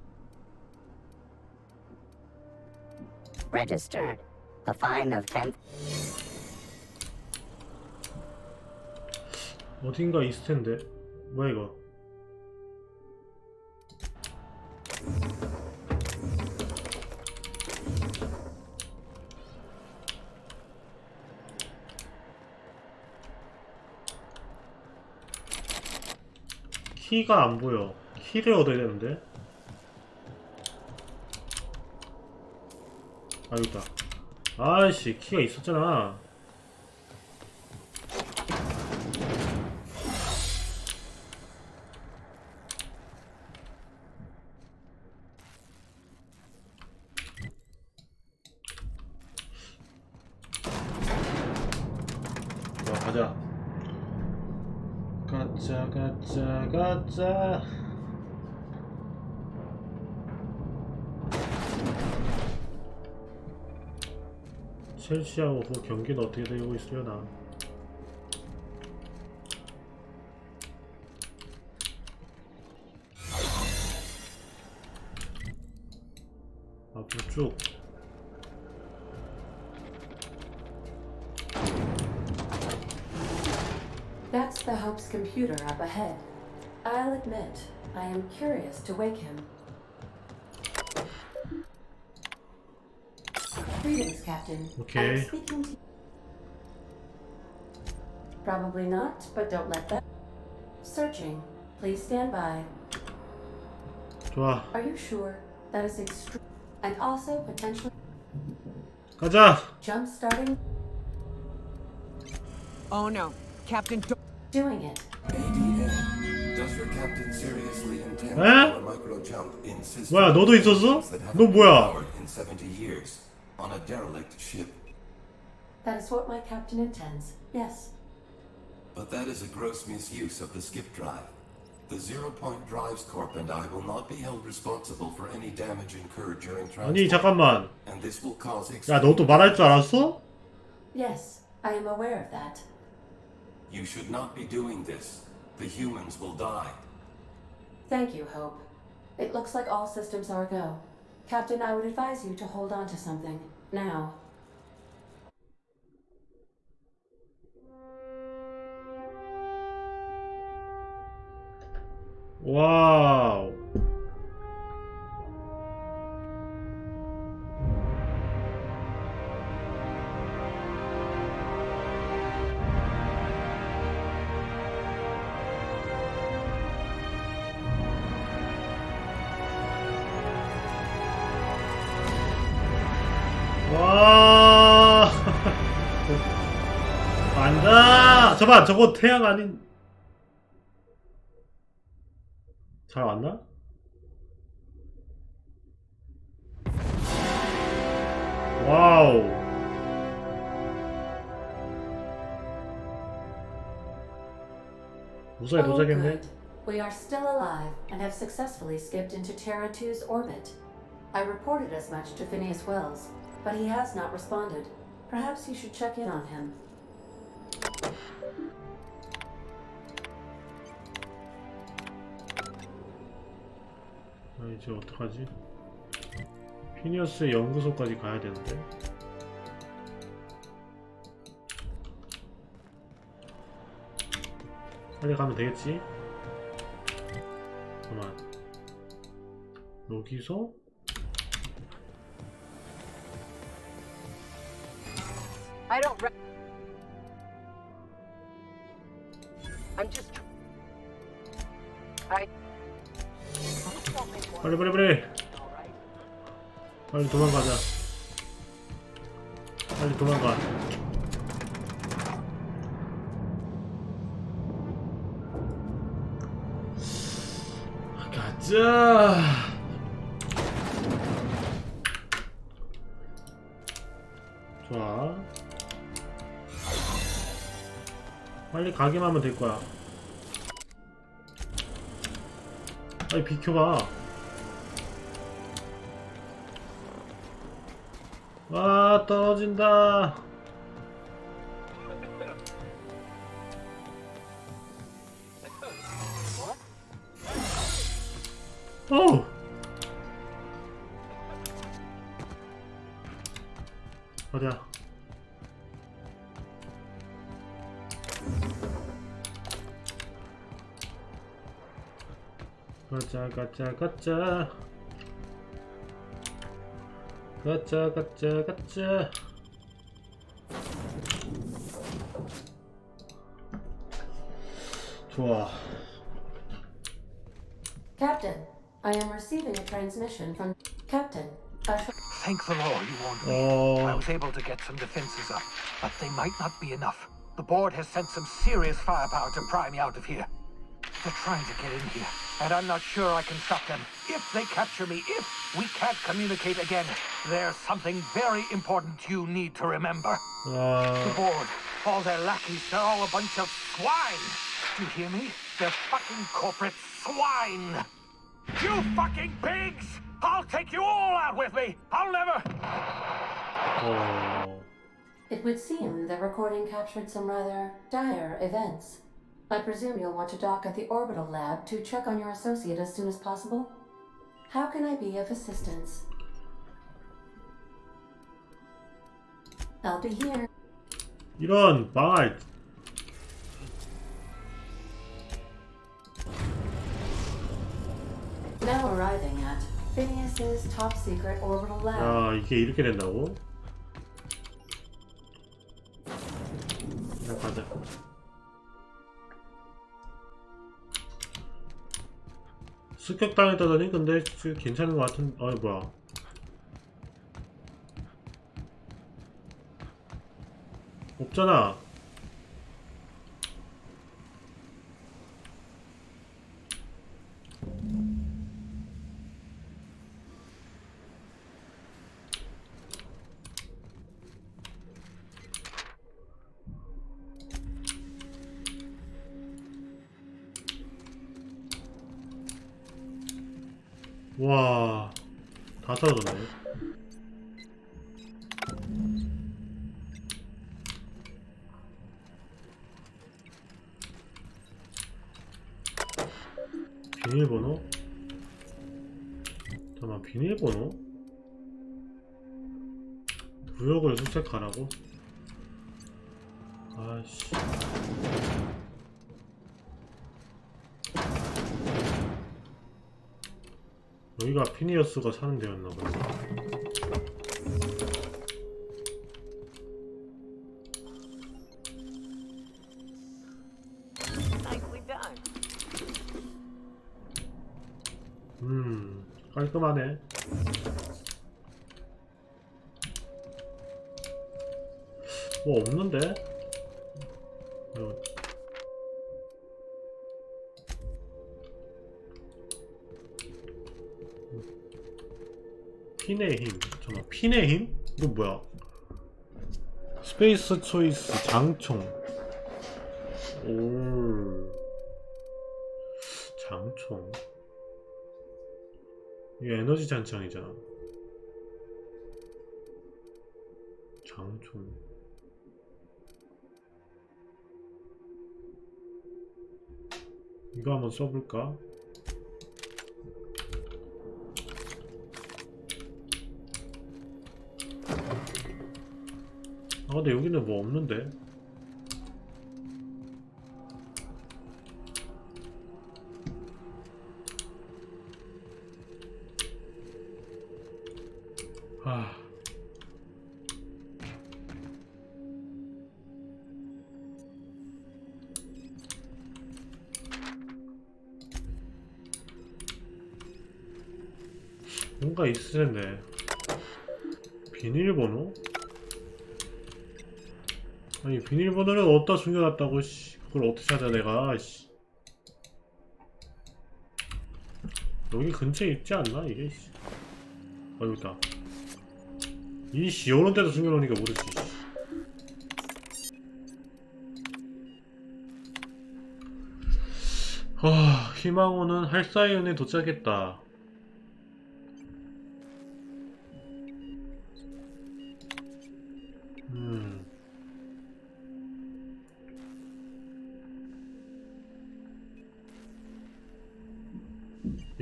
Speaker 5: Registered. A fine of 10.
Speaker 1: 어딘가 있을 텐데. 뭐야 이거? 키가 안 보여. 키를 얻어야 되는데. 아, 여기 있다. 아이씨, 키가 있었잖아. 자, 가자. 가자. 첼시하고 그 경기는 어떻게 되고 있으려나. 앞으로 쭉.
Speaker 15: That's the Hope's computer up ahead. I'll admit, I am curious to wake him. Greetings, Captain.
Speaker 1: Okay.
Speaker 15: I'm speaking to... Probably not, but don't let that... Searching. Please stand by.
Speaker 1: 좋아.
Speaker 15: Are you sure? That is extreme... And also potentially...
Speaker 1: 가자.
Speaker 15: Jump starting.
Speaker 10: Oh no, Captain.
Speaker 15: Doing it.
Speaker 19: Does your captain seriously intend
Speaker 1: 에?
Speaker 19: for a micro jump in systems
Speaker 1: 뭐야, 너도 있었어?
Speaker 19: that
Speaker 1: 너
Speaker 19: haven't been
Speaker 1: 뭐야?
Speaker 19: powered in 70 years on a derelict ship?
Speaker 15: That is what my captain intends. Yes.
Speaker 19: But that is a gross misuse of the skip drive. The Zero Point Drives Corp and I will not be held responsible for any damage incurred during transport.
Speaker 1: 아니 잠깐만.
Speaker 19: And this will cause
Speaker 1: 야, 너 또 말할 줄 알았어?
Speaker 15: Yes, I am aware of that.
Speaker 19: You should not be doing this. The humans will die.
Speaker 15: Thank you, Hope. It looks like all systems are a go. Captain, I would advise you to hold on to something. Now.
Speaker 1: 와우. 와. 안다. 잠깐, 저거 태양 아닌. 잘 왔나? 와우. 무사히
Speaker 15: Oh,
Speaker 1: 도착했네.
Speaker 15: good. We are still alive and have successfully skipped into Terra 2's orbit. I reported as much to Phineas Wells, but he has not responded. Perhaps you should check in on him.
Speaker 1: 아, 이제 어떡하지? 피니어스의 연구소까지 가야 되는데. 빨리 가면 되겠지? 잠깐만. 여기서?
Speaker 4: I don't. I'm just. I.
Speaker 1: 빨리 빨리 빨리. 빨리 도망가자. 빨리 도망가. 가자. 좋아. 빨리 가기만 하면 될 거야. 빨리 비켜봐. 와, 떨어진다. 오! 어디야? 가자 가자 가자 가자 가자 가자. 좋아.
Speaker 15: Captain, I am receiving a transmission from Captain.
Speaker 16: Thank the Lord you warned me. I
Speaker 1: 어.
Speaker 16: was able to get some defenses up, but they might not be enough. The board has sent some serious firepower to pry me out of here. They're trying to get in here, and I'm not sure I can stop them. If they capture me, if we can't communicate again, there's something very important you need to remember. The board, all their lackeys, they're all a bunch of swine. Do you hear me? They're fucking corporate swine. You fucking pigs! I'll take you all out with me! I'll never...
Speaker 15: It would seem the recording captured some rather dire events. I presume you'll want to dock at the orbital lab to check on your associate as soon as possible. How can I be of assistance? I'll be here.
Speaker 1: 이런 망할.
Speaker 15: Now arriving at Phineas's top secret orbital lab.
Speaker 1: 야, 이게 이렇게 된다고? 그냥 가자. 습격당했다더니 근데 괜찮은 것 같은. 뭐야? 없잖아. 와, 다 사라졌네. 비밀번호? 잠깐만, 비밀번호? 구역을 수색하라고? 아이씨. 여기가 피니어스가 사는 데였나 보네.
Speaker 4: Nicely done.
Speaker 1: 깔끔하네. 뭐 없는데? 핀의 힘. 잠깐만, 핀의 힘? 이거 뭐야? 스페이스 초이스 장총. 오, 장총. 이게 에너지 잔창이잖아. 장총. 이거 한번 써볼까? 아, 근데 여기는 뭐 없는데? 아. 뭔가 있을 텐데. 비밀번호? 아니, 비밀번호를 어디다 숨겨놨다고, 씨. 그걸 어떻게 찾아, 내가, 씨. 여기 근처에 있지 않나, 이게, 씨. 아, 여기 있다. 이씨, 요런 데도 숨겨놓으니까 모르지, 씨. 희망호는 할사이온에 도착했다.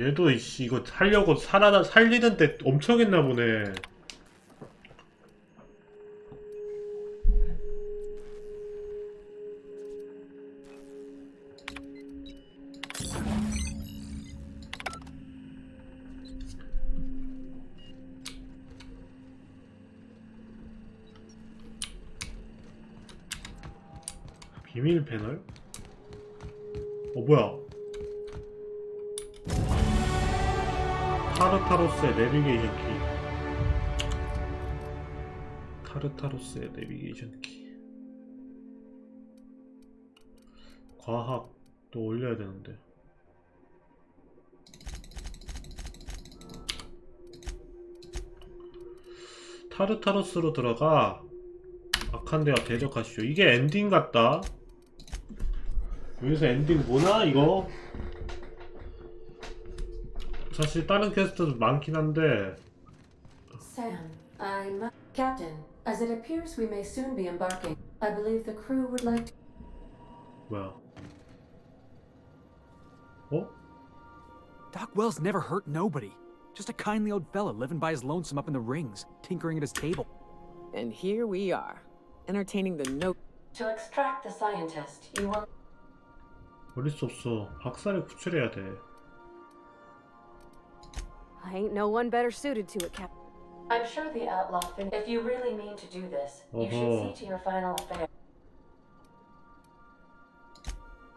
Speaker 1: 얘도 이씨 이거 살려고 살리는데 엄청 했나 보네. 비밀 패널? 뭐야? 타르타로스의 내비게이션 키. 타르타로스의 내비게이션 키. 과학도 올려야 되는데. 타르타로스로 들어가. 아칸데와 대적하시오. 이게 엔딩 같다. 여기서 엔딩 뭐나 이거? 사실 다른 퀘스트도 많긴 한데.
Speaker 15: Sam, I'm Captain. As it appears we may soon be embarking, I believe the crew would like to...
Speaker 1: 뭐야?
Speaker 17: Doc Wells never hurt nobody. Just a kindly old fella living by his lonesome up in the rings, tinkering at his table.
Speaker 4: And here we are, entertaining the note.
Speaker 15: To extract the scientist, you will...
Speaker 1: 버릴 수 없어. 박사를 구출해야 돼.
Speaker 2: I ain't no one better suited to it, Cap.
Speaker 15: I'm sure the outlaw if you really mean to do this, you should see to your final affair.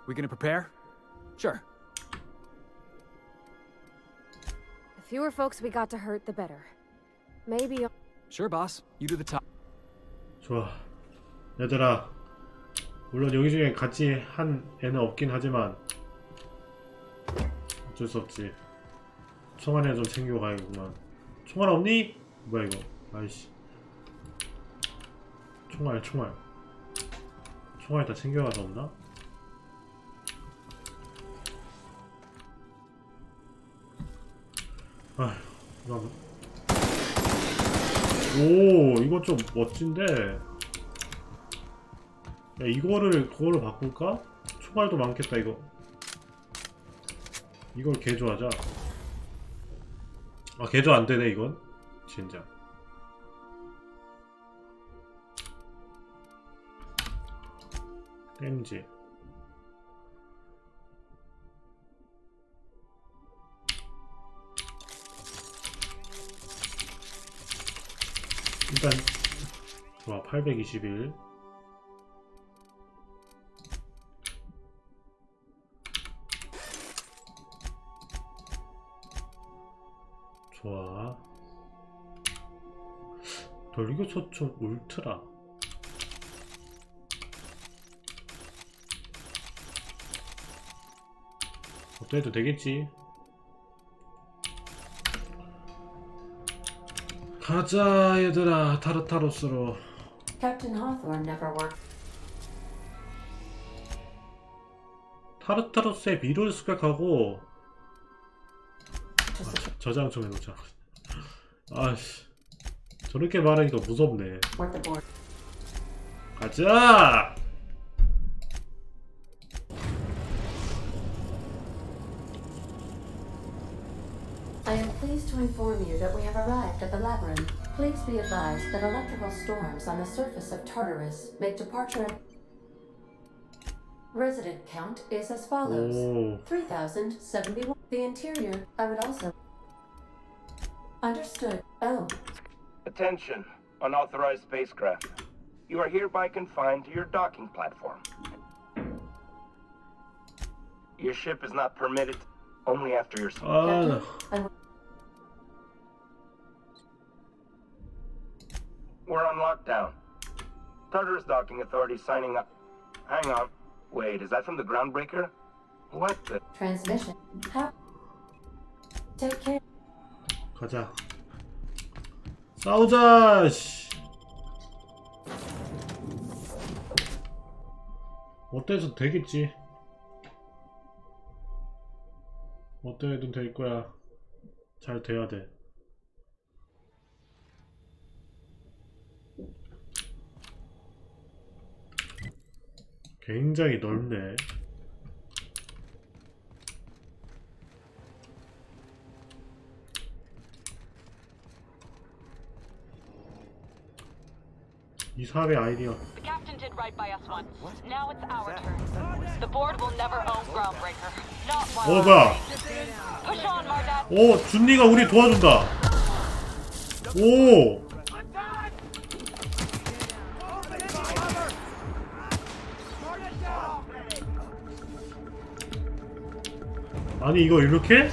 Speaker 17: We gonna prepare? Sure.
Speaker 2: The fewer folks we got to hurt, the better. Maybe...
Speaker 17: Sure, boss. You do the top.
Speaker 1: 좋아. 얘들아, 물론 여기 중에 같이 한 애는 없긴 하지만 어쩔 수 없지. 총알이나 좀 챙기고 가야겠구만. 총알 없니? 뭐야 이거. 아이씨. 총알 다 챙겨가서 없나? 아휴, 오, 이거 좀 멋진데. 야, 그거를 바꿀까? 총알도 많겠다 이거. 이걸 개조하자. 아, 개조 안 되네 이건. 진짜. 땜지. 일단 좋아. 821. 좋아. 돌교초총 울트라. 어때도 되겠지. 가자 얘들아, 타르타로스로.
Speaker 15: Captain Hawthorne never worked.
Speaker 1: 타르타로스의 미로를 습격하고 저장 좀 해놓자. 아씨, 저렇게 말하니까 무섭네. 가자!
Speaker 15: I am pleased to inform you that we have arrived at the labyrinth. Please be advised that electrical storms on the surface of Tartarus make departure. Resident count is as follows: 3,071. The interior, I would also. Understood. Oh.
Speaker 7: Attention, unauthorized spacecraft. You are hereby confined to your docking platform. Your ship is not permitted only after your We're on lockdown. Tartarus Docking Authority signing up. Hang on. Wait, is that from the Groundbreaker? What the?
Speaker 15: Transmission. How? Take care.
Speaker 1: 가자. 싸우자. 씨. 어때서 되겠지. 어때든 될 거야. 잘 돼야 돼. 굉장히 넓네. 이 사업의 아이디어.
Speaker 20: The captain did right by us once. Now it's our turn. The board will never own Groundbreaker. Not while
Speaker 1: 뭐야?
Speaker 20: Push on, Mardat.
Speaker 1: 오, 준니가 우리 도와준다. 오. 아니 이거 이렇게?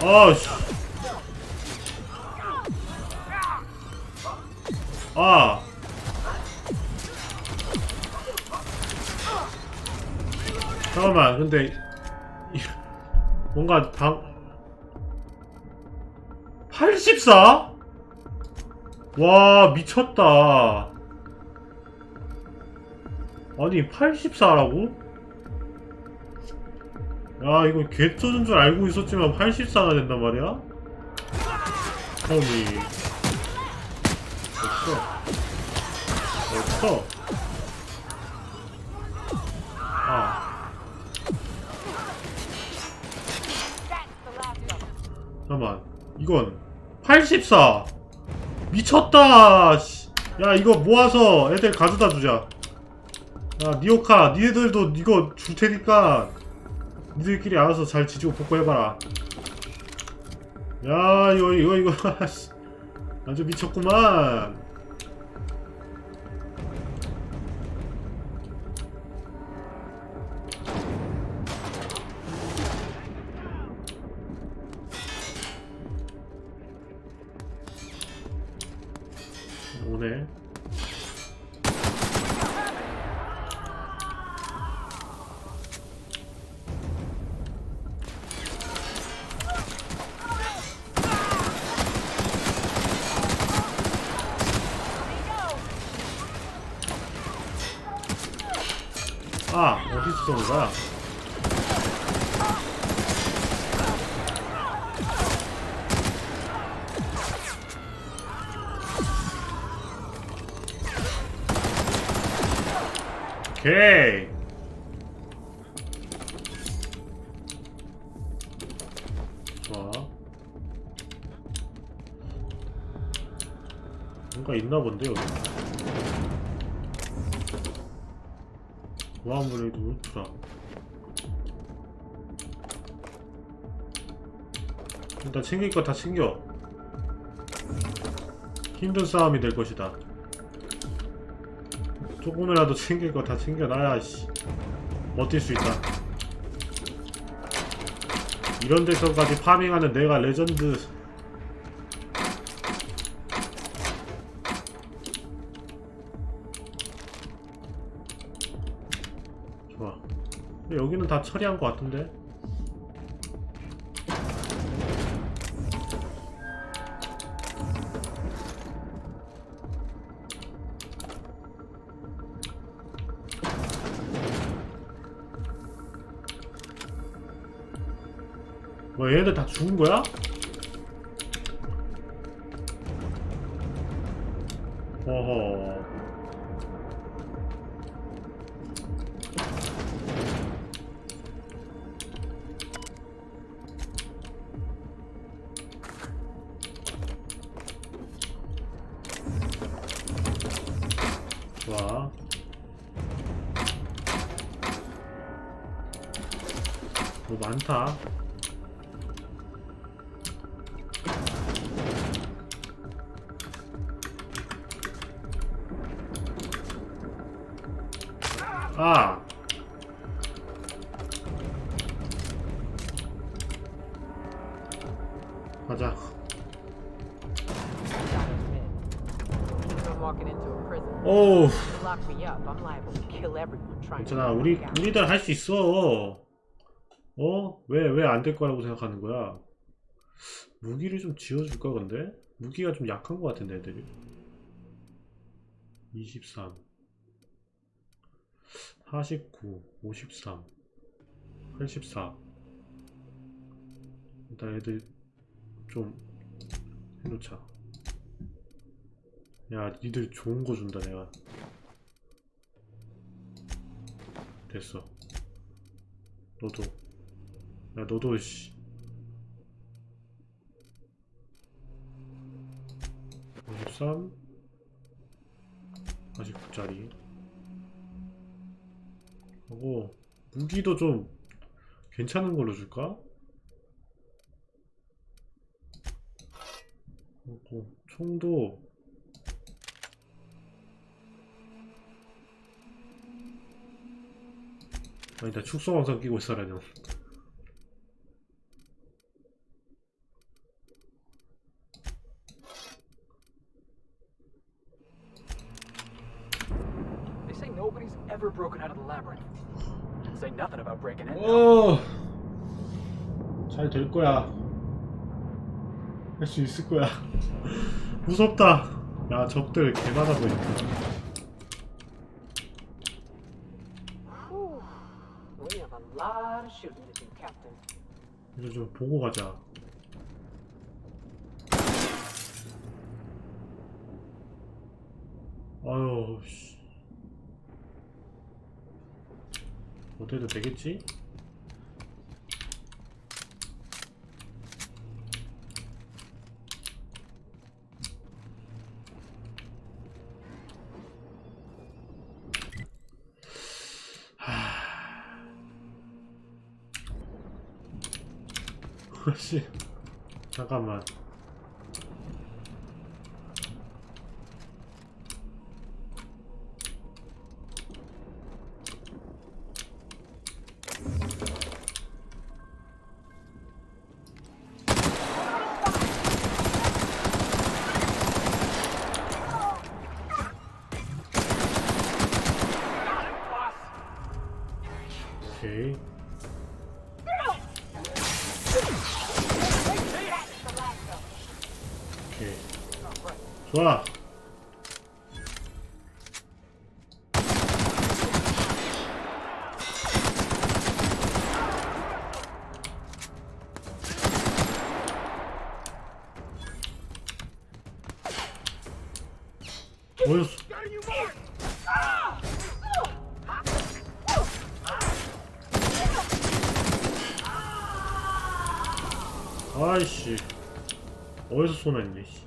Speaker 1: 아씨. 아. 잠깐만, 근데 뭔가 84? 와, 미쳤다. 아니 84라고? 야, 이거 개쩌는 줄 알고 있었지만 84가 된단 말이야? 형이 어딨어? 아, 잠깐만, 이건 84 미쳤다. 씨. 야, 이거 모아서 애들 가져다 주자. 야, 니오카, 니네들도 이거 줄 테니까 니들끼리 알아서 잘 지지고 복구해봐라. 야, 이거 아주 미쳤구만. 오네. 아, 어디서 쏘는 거야? 오케이. 좋아. 뭔가 있나 본데, 여기. 보안블레이드 울트라. 일단 챙길 거 다 챙겨. 힘든 싸움이 될 것이다. 조금이라도 챙길 거 다 챙겨놔야 씨 버틸 수 있다. 이런 데서까지 파밍하는 내가 레전드. 좋아. 근데 여기는 다 처리한 것 같은데? 뭐 얘네들 다 죽은 거야? 어허. 좋아. 뭐 많다. 아! 가자. 오우. 괜찮아. 우리들 할 수 있어. 어? 왜 안 될 거라고 생각하는 거야? 무기를 좀 지어줄까, 근데? 무기가 좀 약한 것 같은데, 애들이. 23. 49, 53, 84. 일단 애들 좀 해놓자. 야, 니들 좋은 거 준다, 내가. 됐어. 너도. 야, 너도, 씨. 53, 49짜리. 하고 무기도 좀 괜찮은 걸로 줄까? 그리고 총도 아니다, 축소왕성 끼고 있어라뇨.
Speaker 3: They say nobody's ever broken out of the labyrinth. Say nothing about breaking in.
Speaker 1: 오, 잘 될 거야. 할 수 있을 거야. 무섭다. 야, 적들 개 많아 보인다.
Speaker 3: We have a lot of shooting to do, Captain.
Speaker 1: 이제 좀 보고 가자. 아유, 씨. 못해도 되겠지? 씨, 잠깐만. 오케이. 좋아. 어디서? 아이씨, 어디서 쏘나 했네. 씨.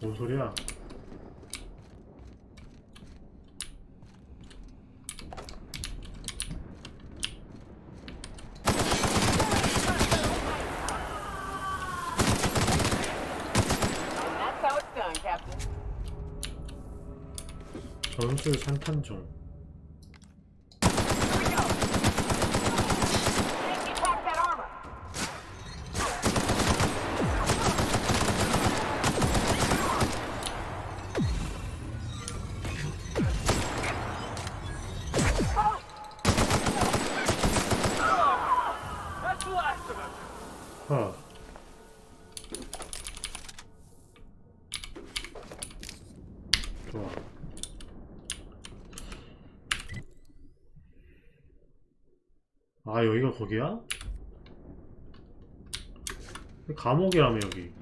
Speaker 1: 뭔 소리야?
Speaker 4: That's how it's done, Captain.
Speaker 1: 전술 산탄종.
Speaker 8: That's the last of us.
Speaker 1: 하. 좋아. 아, 여기가 거기야? 감옥이라며 여기.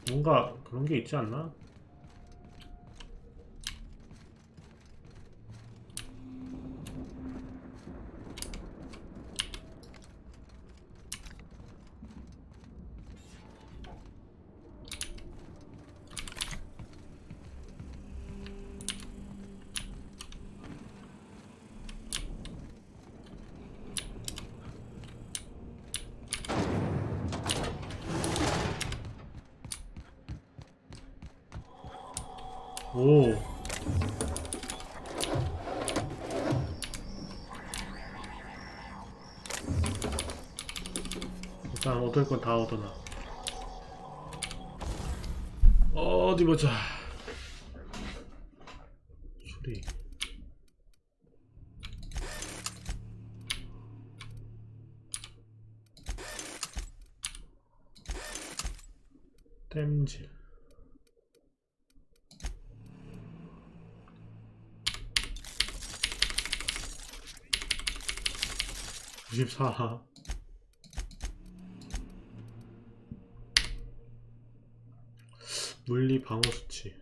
Speaker 1: 뭔가 그런 게 있지 않나? 오. 일단 얻을 건 다 얻어놔. 어디 보자. 소리. 땜질. 94. 물리 방어 수치.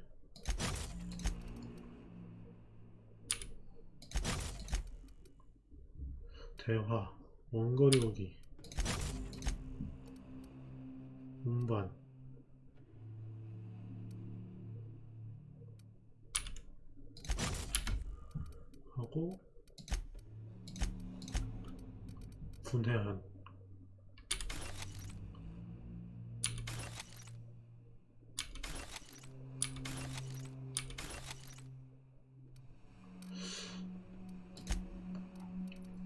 Speaker 1: 대화. 원거리 오기. 운반. 하고 분해한.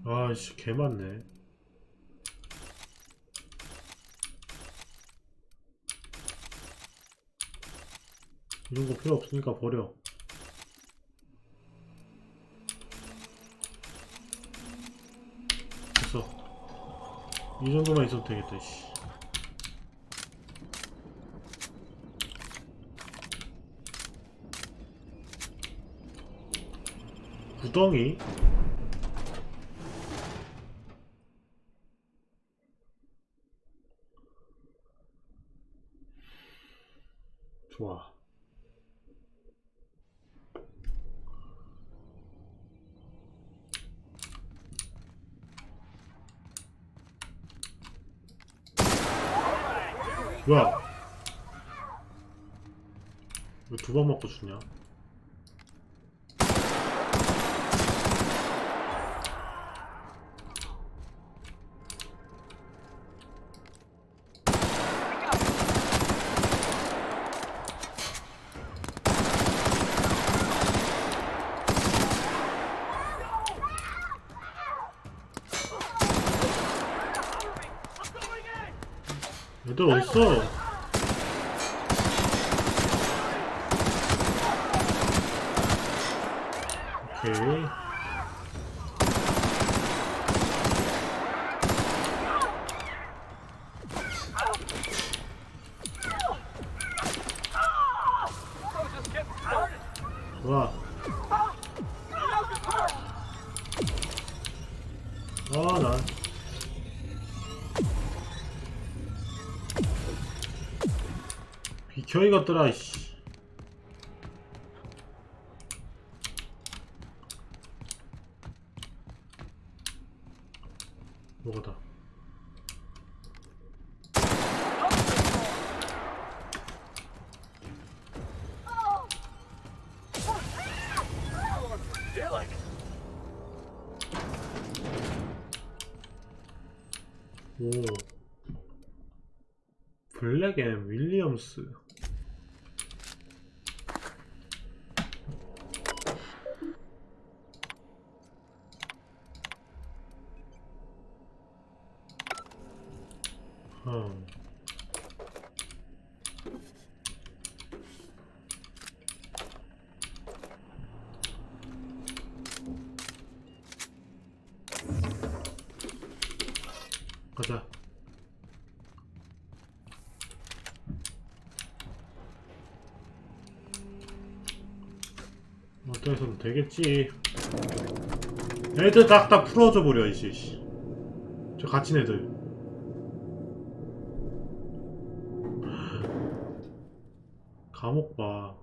Speaker 1: 아이씨, 개 많네. 이런 거 필요 없으니까 버려. 됐어. 이 정도만 있어도 되겠다, 씨. 구덩이? 좋아. 뭐야? 왜 두 번 먹고 죽냐? 얘들 어딨어? 오케이. 좋아. 난 비켜 이것들아 이씨. 뭐가다. 오. 블랙 앤 윌리엄스. 가자. 어떻게서는 되겠지. 애들 딱 풀어줘 버려 이씨. 저 갇힌 애들. 감옥 봐.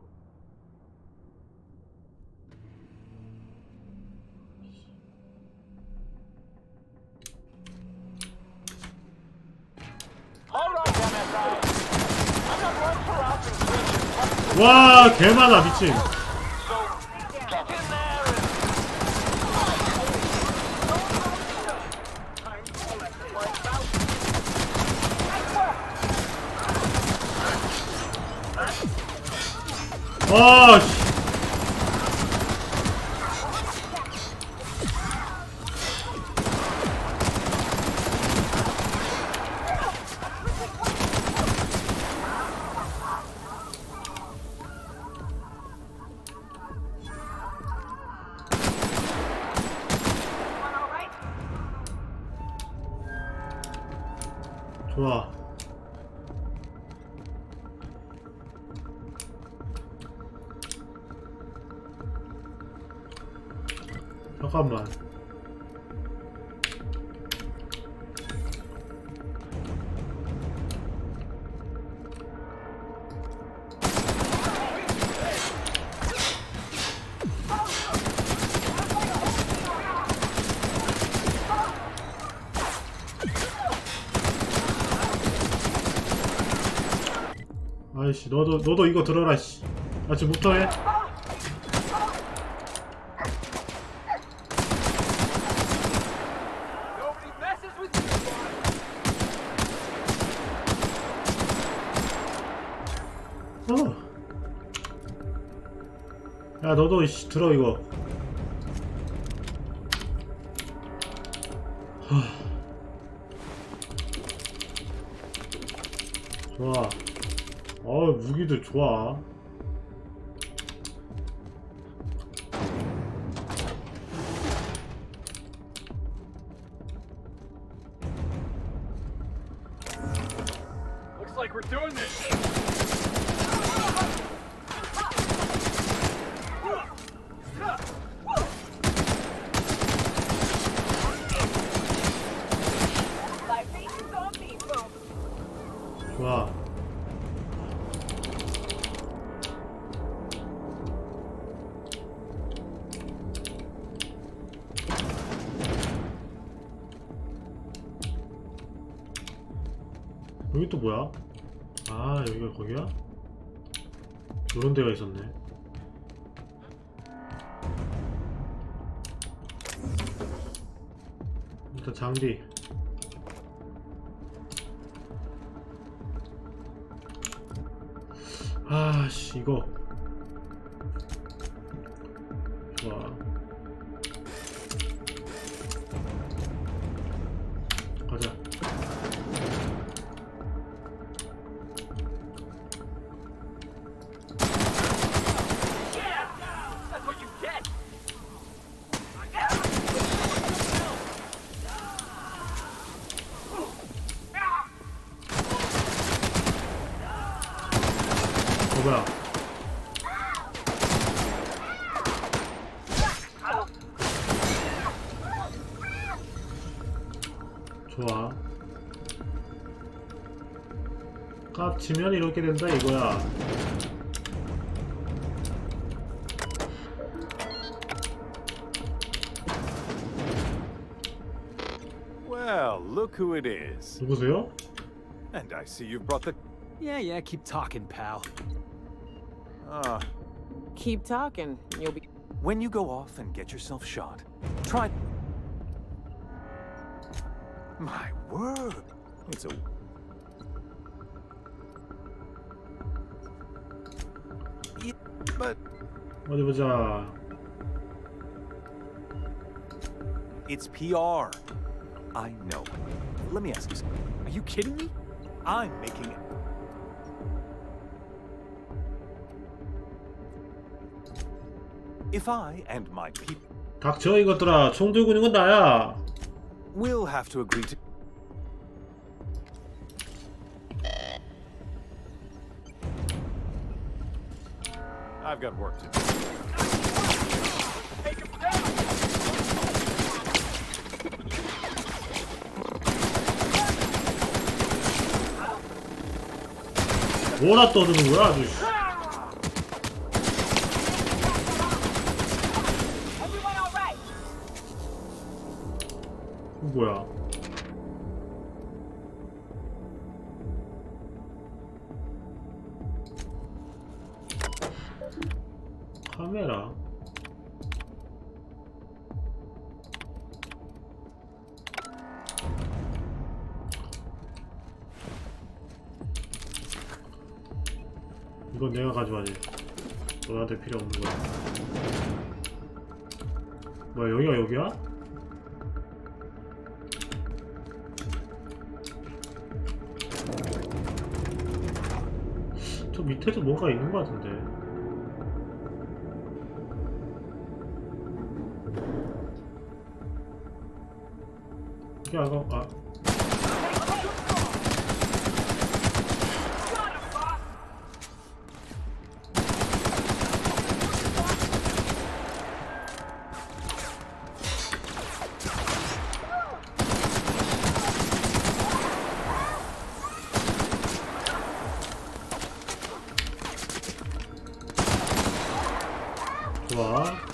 Speaker 1: 와, 개많아 미친. 와, 씨. 좋아. 잠깐만. 아이씨, 너도 이거 들어라, 씨. 나 지금부터 해. 야, 너도 이씨 들어 이거. 좋아. 무기들 좋아.
Speaker 8: Looks like we're doing this.
Speaker 1: 좋아. 여기 또 뭐야? 아, 여기가 거기야? 요런 데가 있었네. 일단 장비. 아씨, 이거. 좋아. 가자. 뭐야? 좋아. 깝치면 이렇게 된다 이거야.
Speaker 21: Well, look who it is.
Speaker 1: 누구세요?
Speaker 21: And I see you've brought the...
Speaker 17: Yeah, keep talking, pal.
Speaker 4: Keep talking. You'll be.
Speaker 21: When you go off and get yourself shot, try... My word. It's a... Yeah, but...
Speaker 1: 어디 보자.
Speaker 21: It's PR. I know. Let me ask you something.
Speaker 17: Are you kidding me?
Speaker 21: I'm making it. If I and my people
Speaker 1: 닥쳐 이것들아. 총 들고 있는 건 나야.
Speaker 21: will have to agree to... I've got work to do.
Speaker 1: 뭐라 떠드는 거야 아주. 뭐야? 카메라. 이건 내가 가져와야지. 너한테 필요 없는 거야. 뭐야 여기가 여기야? 저 밑에도 뭔가 있는 거 같은데. 이게 아까 좋아.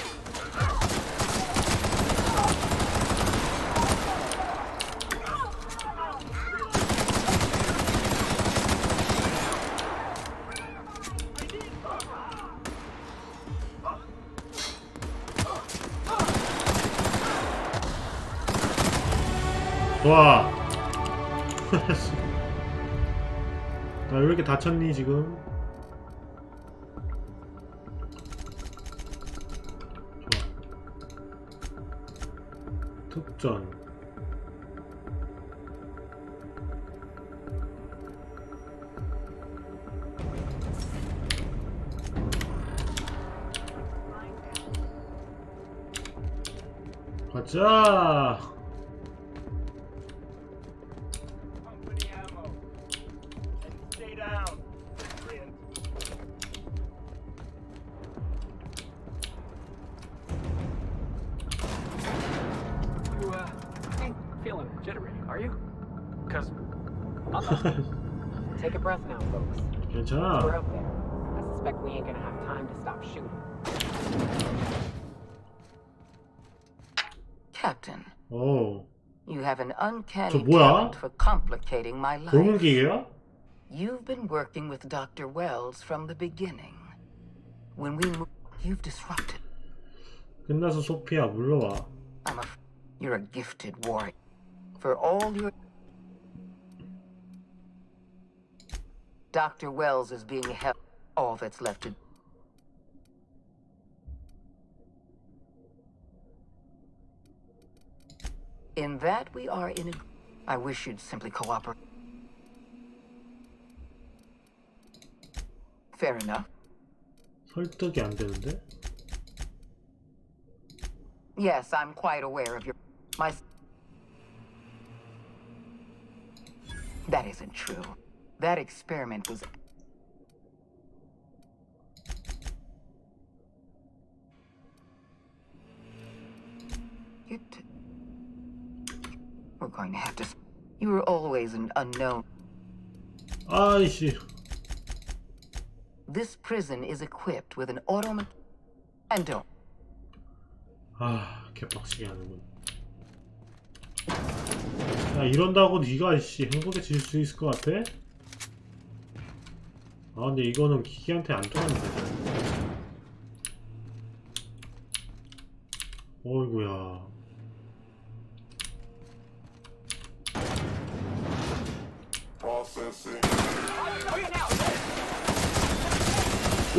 Speaker 1: 좋아. 나 왜 이렇게 다쳤니 지금? 특전. 가자.
Speaker 3: Feeling jittery, are you? Because take a breath now, folks.
Speaker 1: 괜찮아.
Speaker 4: We're up there. I suspect we ain't gonna have time to stop shooting.
Speaker 18: Captain,
Speaker 1: 오.
Speaker 18: you have an uncanny
Speaker 1: 저 뭐야?
Speaker 18: talent for complicating my life.
Speaker 1: 골문기계야?
Speaker 18: You've been working with Dr. Wells from the beginning. When we moved, you've disrupted.
Speaker 1: 끝나서 소피야 물러와.
Speaker 18: You're a gifted warrior. For all your... Dr. Wells is being held. All that's left to... In that we are in a... I wish you'd simply cooperate. Fair enough.
Speaker 1: 설득이 안 되는데?
Speaker 18: Yes, I'm quite aware of your... My... That isn't true. That experiment was... We're going to have to... You were always an unknown.
Speaker 1: 아이씨.
Speaker 18: This prison is equipped with an automatic... And don't...
Speaker 1: 아, 개빡치게 하는군. 야, 이런다고 네가 씨 행복해질 수 있을 것 같아? 아, 근데 이거는 기계한테 안 통하는데. 어이구야.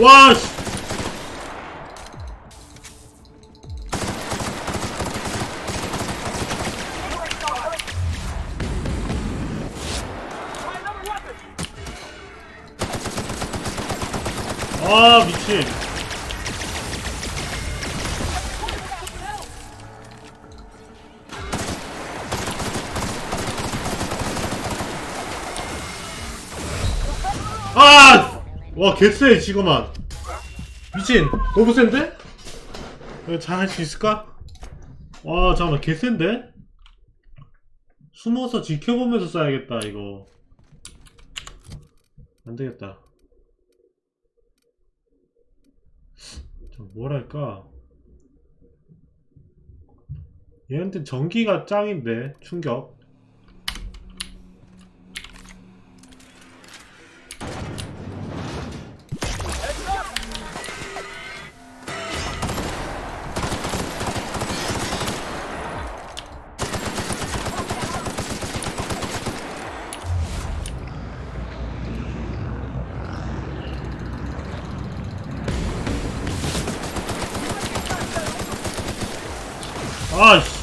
Speaker 1: 와, 씨. 아, 미친. 아! 와, 개쎄, 지금만. 미친. 너무 센데? 잘할 수 있을까? 와, 잠깐만, 개센데? 숨어서 지켜보면서 쏴야겠다, 이거. 안되겠다. 뭐랄까, 얘한테 전기가 짱인데. 충격. 아이씨.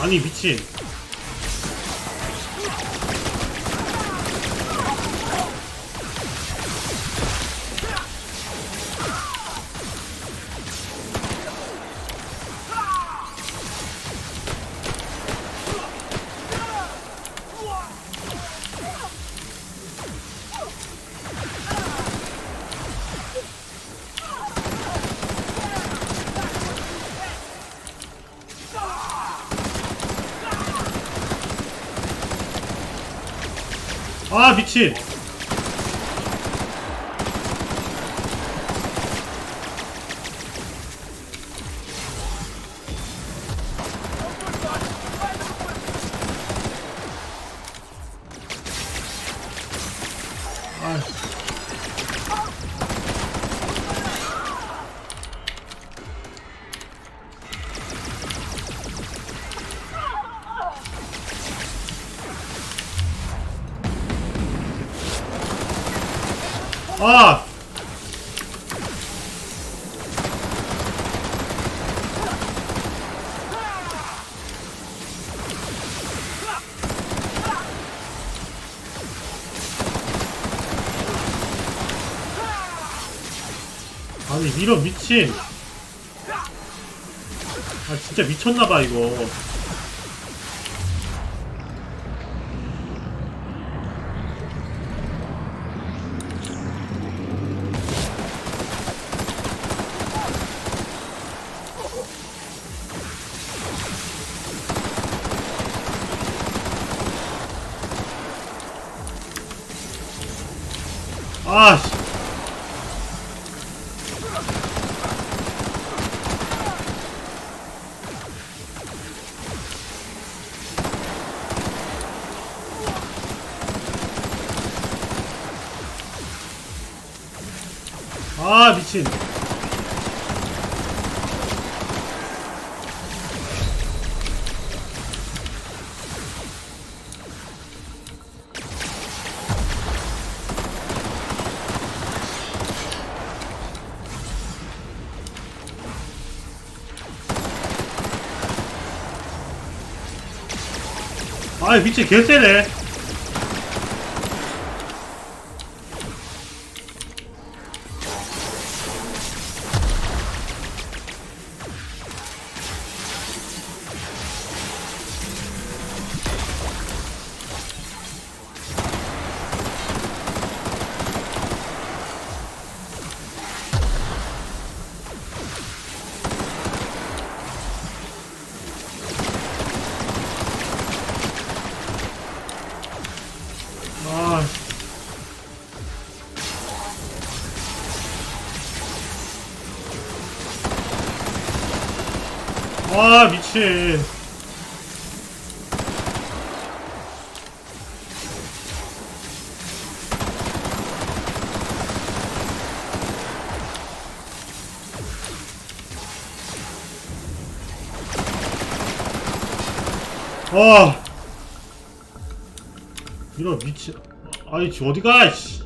Speaker 1: 아니, 미친. 아, 미친. 아! 아니, 이런 미친. 아, 진짜 미쳤나봐, 이거. 아, 씨. 아, 미친. 아 미친 개쎄네. 아 미친. 와 이런 미친. 아이 지 어디가 씨.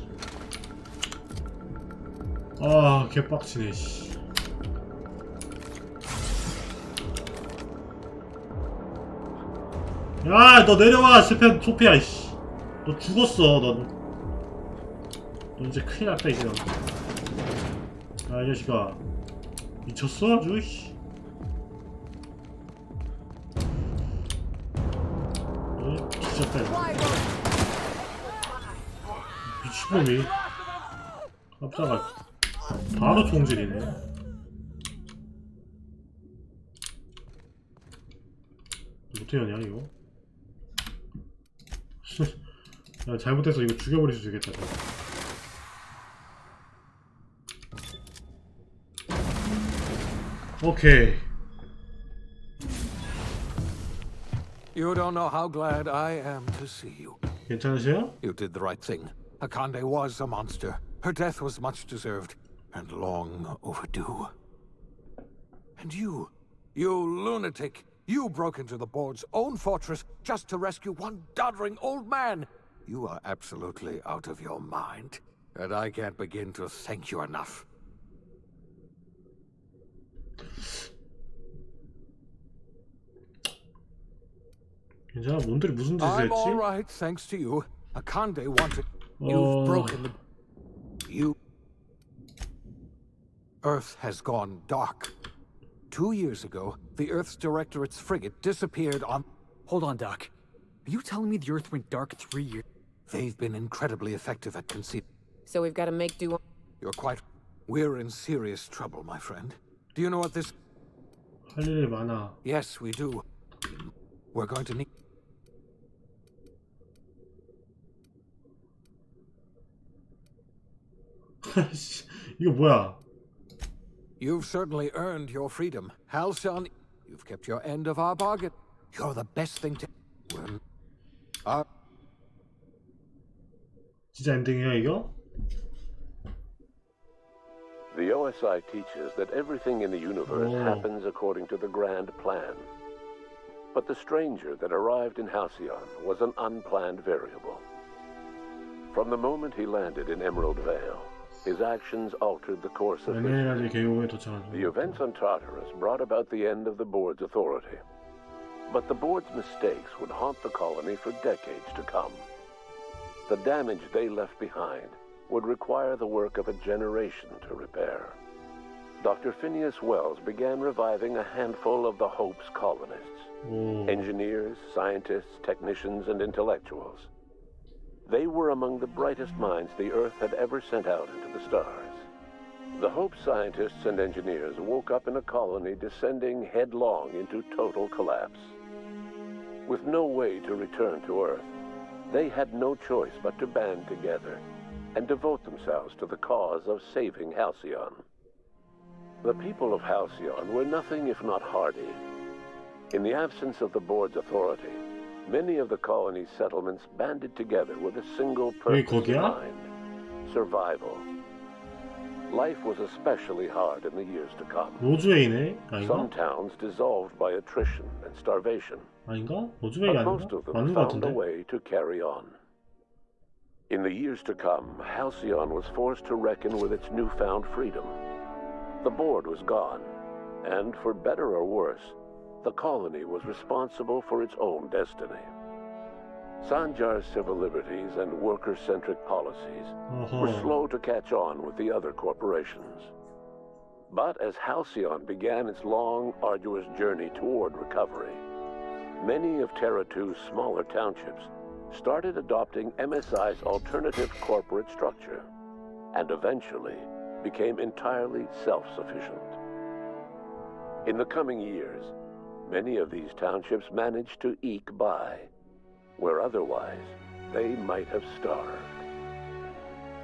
Speaker 1: 아 개빡치네 씨. 야, 너 내려와, 스펜 소피아, 이씨. 너 죽었어, 넌. 너 이제 큰일 났다, 이제. 야, 이 자식아. 미쳤어, 아주, 씨. 뒤졌다, 이거. 미친놈이. 깜짝아. 바로 총질이네. 어떻게 하냐, 이거? 야, 잘못해서 이거 죽여버릴 수 있겠다. 오케이.
Speaker 14: You don't know how glad I am to see you.
Speaker 1: 괜찮으세요?
Speaker 14: You did the right thing. Akande was a monster. Her death was much deserved and long overdue. And you lunatic, you broke into the board's own fortress just to rescue one doddering old man. You are absolutely out of your mind, and I can't begin to thank you enough.
Speaker 1: 괜찮아? 놈들이 무슨 짓을
Speaker 14: I'm
Speaker 1: 했지?
Speaker 14: all right, thanks to you. Akande wanted. You've broken the. You. Earth has gone dark. 2 years ago, the Earth's Directorate's frigate disappeared on...
Speaker 17: Hold on, Doc. Are you telling me the Earth went dark 3 years?
Speaker 14: They've been incredibly effective at concealing.
Speaker 4: So we've got to make do.
Speaker 14: You're quite... We're in serious trouble, my friend. Do you know what this...
Speaker 1: 할 일이 많아.
Speaker 14: Yes, we do. We're going to need...
Speaker 1: 이거 뭐야?
Speaker 14: You've certainly earned your freedom. Halcyon, you've kept your end of our bargain. You're the best thing to...
Speaker 1: 진짜 엔딩이야 이거?
Speaker 9: The OSI teaches that everything in the universe happens according to the grand plan. But the stranger that arrived in Halcyon was an unplanned variable. From the moment he landed in Emerald Vale, his actions altered the course of history. The events on Tartarus brought about the end of the board's authority. But the board's mistakes would haunt the colony for decades to come. The damage they left behind would require the work of a generation to repair. Dr. Phineas Wells began reviving a handful of the Hope's colonists. Engineers, scientists, technicians, and intellectuals. They were among the brightest minds the Earth had ever sent out into the stars. The Hope scientists and engineers woke up in a colony descending headlong into total collapse. With no way to return to Earth, they had no choice but to band together and devote themselves to the cause of saving Halcyon. The people of Halcyon were nothing if not hardy. In the absence of the board's authority, many of the colony's settlements banded together with a single purpose in mind: survival. Life was especially hard in the years to come.
Speaker 1: 로즈웨이네? 아닌가?
Speaker 9: Some towns dissolved by attrition and starvation.
Speaker 1: 아닌가? 로즈웨이
Speaker 9: But
Speaker 1: 아닌가?
Speaker 9: most of them
Speaker 1: 맞는 것
Speaker 9: found a
Speaker 1: 같은데?
Speaker 9: way to carry on. In the years to come, Halcyon was forced to reckon with its newfound freedom. The board was gone, and for better or worse, the colony was responsible for its own destiny. Sanjar's civil liberties and worker-centric policies were
Speaker 1: Uh-huh.
Speaker 9: slow to catch on with the other corporations. But as Halcyon began its long, arduous journey toward recovery, many of Terra 2's smaller townships started adopting MSI's alternative corporate structure, and eventually became entirely self-sufficient. In the coming years, many of these townships managed to eke by, where otherwise they might have starved.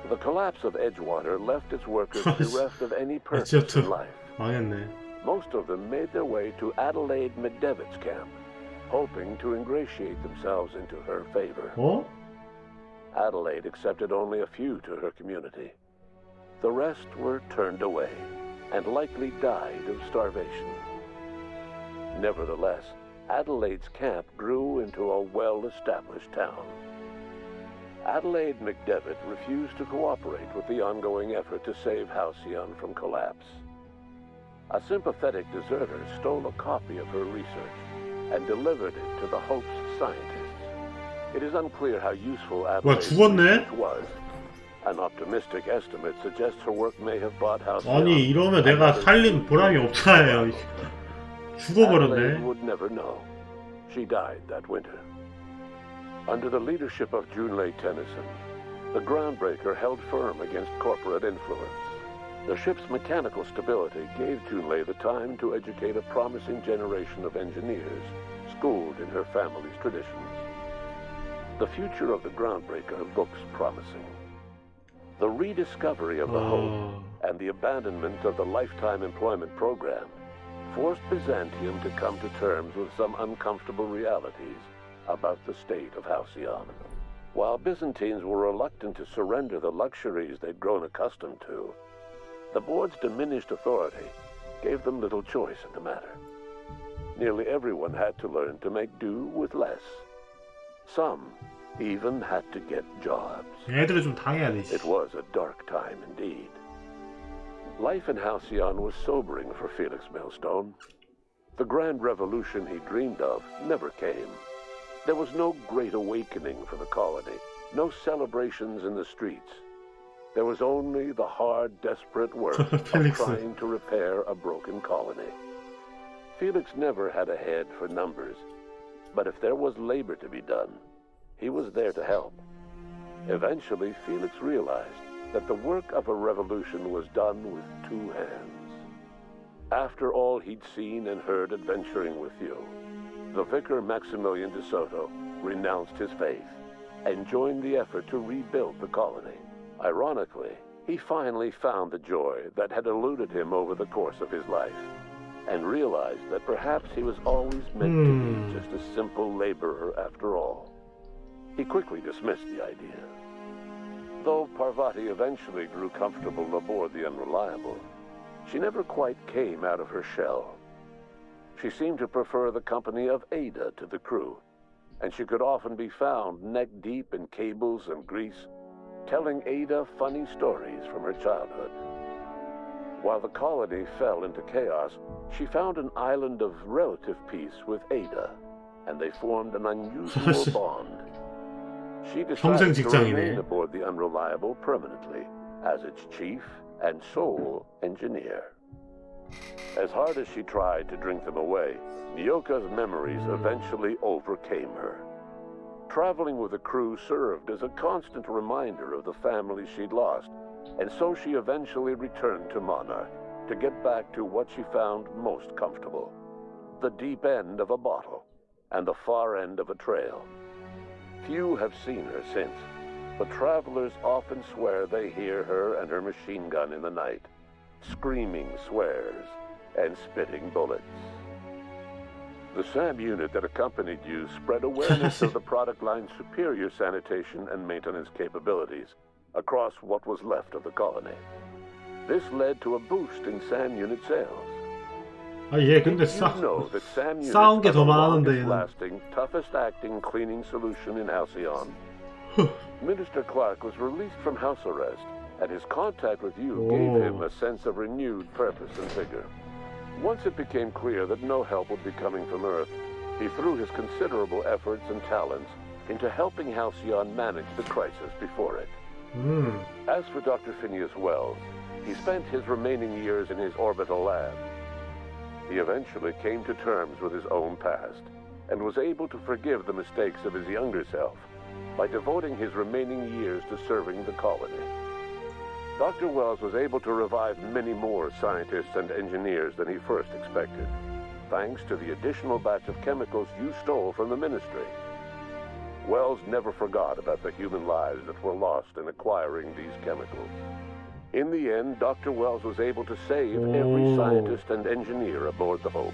Speaker 9: The collapse of Edgewater left its workers bereft of any purpose in life.
Speaker 1: 망했네.
Speaker 9: Most of them made their way to Adelaide McDevitt's camp, hoping to ingratiate themselves into her favor.
Speaker 1: 어?
Speaker 9: Adelaide accepted only a few to her community. The rest were turned away and likely died of starvation. Nevertheless, Adelaide's camp grew into a well-established town. Adelaide McDevitt refused to cooperate with the ongoing effort to save Halcyon from collapse. A sympathetic deserter stole a copy of her research and delivered it to the Hope's scientists. It is unclear how useful Adelaide's research was. An optimistic estimate suggests her work may have bought Halcyon.
Speaker 1: 아니 이러면 내가 살림 보람이 없잖아요. 죽어버렸네.
Speaker 9: Adelaide would never know. She died that winter. Under the leadership of Junlei Tennyson, the Groundbreaker held firm against corporate influence. The ship's mechanical stability gave Junlei the time to educate a promising generation of engineers, schooled in her family's traditions. The future of the Groundbreaker looks promising. The rediscovery of the Hope and the abandonment of the lifetime employment program forced Byzantium to come to terms with some uncomfortable realities about the state of Halcyon. While Byzantines were reluctant to surrender the luxuries they'd grown accustomed to, the board's diminished authority gave them little choice in the matter. Nearly everyone had to learn to make do with less. Some even had to get jobs.
Speaker 1: 애들을 좀 당해야 돼.
Speaker 9: It was a dark time indeed. Life in Halcyon was sobering for Felix Millstone. The grand revolution he dreamed of never came. There was no great awakening for the colony, no celebrations in the streets. There was only the hard, desperate work of trying to repair a broken colony. Felix never had a head for numbers, but if there was labor to be done, he was there to help. Eventually, Felix realized that the work of a revolution was done with two hands. After all he'd seen and heard adventuring with you, the vicar Maximilian de Soto renounced his faith and joined the effort to rebuild the colony. Ironically, he finally found the joy that had eluded him over the course of his life, and realized that perhaps he was always meant to be just a simple laborer after all. He quickly dismissed the idea. Though Parvati eventually grew comfortable aboard the Unreliable, she never quite came out of her shell. She seemed to prefer the company of Ada to the crew, and she could often be found neck-deep in cables and grease, telling Ada funny stories from her childhood. While the colony fell into chaos, she found an island of relative peace with Ada, and they formed an unusual bond. She decided to remain aboard the Unreliable permanently as its chief and sole engineer. As hard as she tried to drink them away, Nyoka's memories eventually overcame her. Traveling with the crew served as a constant reminder of the family she'd lost, and so she eventually returned to Monarch to get back to what she found most comfortable: the deep end of a bottle and the far end of a trail. Few have seen her since, but travelers often swear they hear her and her machine gun in the night, screaming swears and spitting bullets. The SAM unit that accompanied you spread awareness of the product line's superior sanitation and maintenance capabilities across what was left of the colony. This led to a boost in SAM unit sales.
Speaker 1: 아, 얘 근데 싸운 게 더 많은데 얘는.
Speaker 9: Lasting, toughest acting cleaning solution in Halcyon. Minister Clark was released from house arrest, and his contact with you gave him a sense of renewed purpose and vigor. Once it became clear that no help would be coming from Earth, he threw his considerable efforts and talents into helping Halcyon manage the crisis before it. As for Dr. Phineas Wells, he spent his remaining years in his orbital lab. He eventually came to terms with his own past and was able to forgive the mistakes of his younger self by devoting his remaining years to serving the colony. Dr. Wells was able to revive many more scientists and engineers than he first expected, thanks to the additional batch of chemicals you stole from the Ministry. Wells never forgot about the human lives that were lost in acquiring these chemicals. In the end, Dr. Wells was able to save every scientist and engineer aboard the Hope.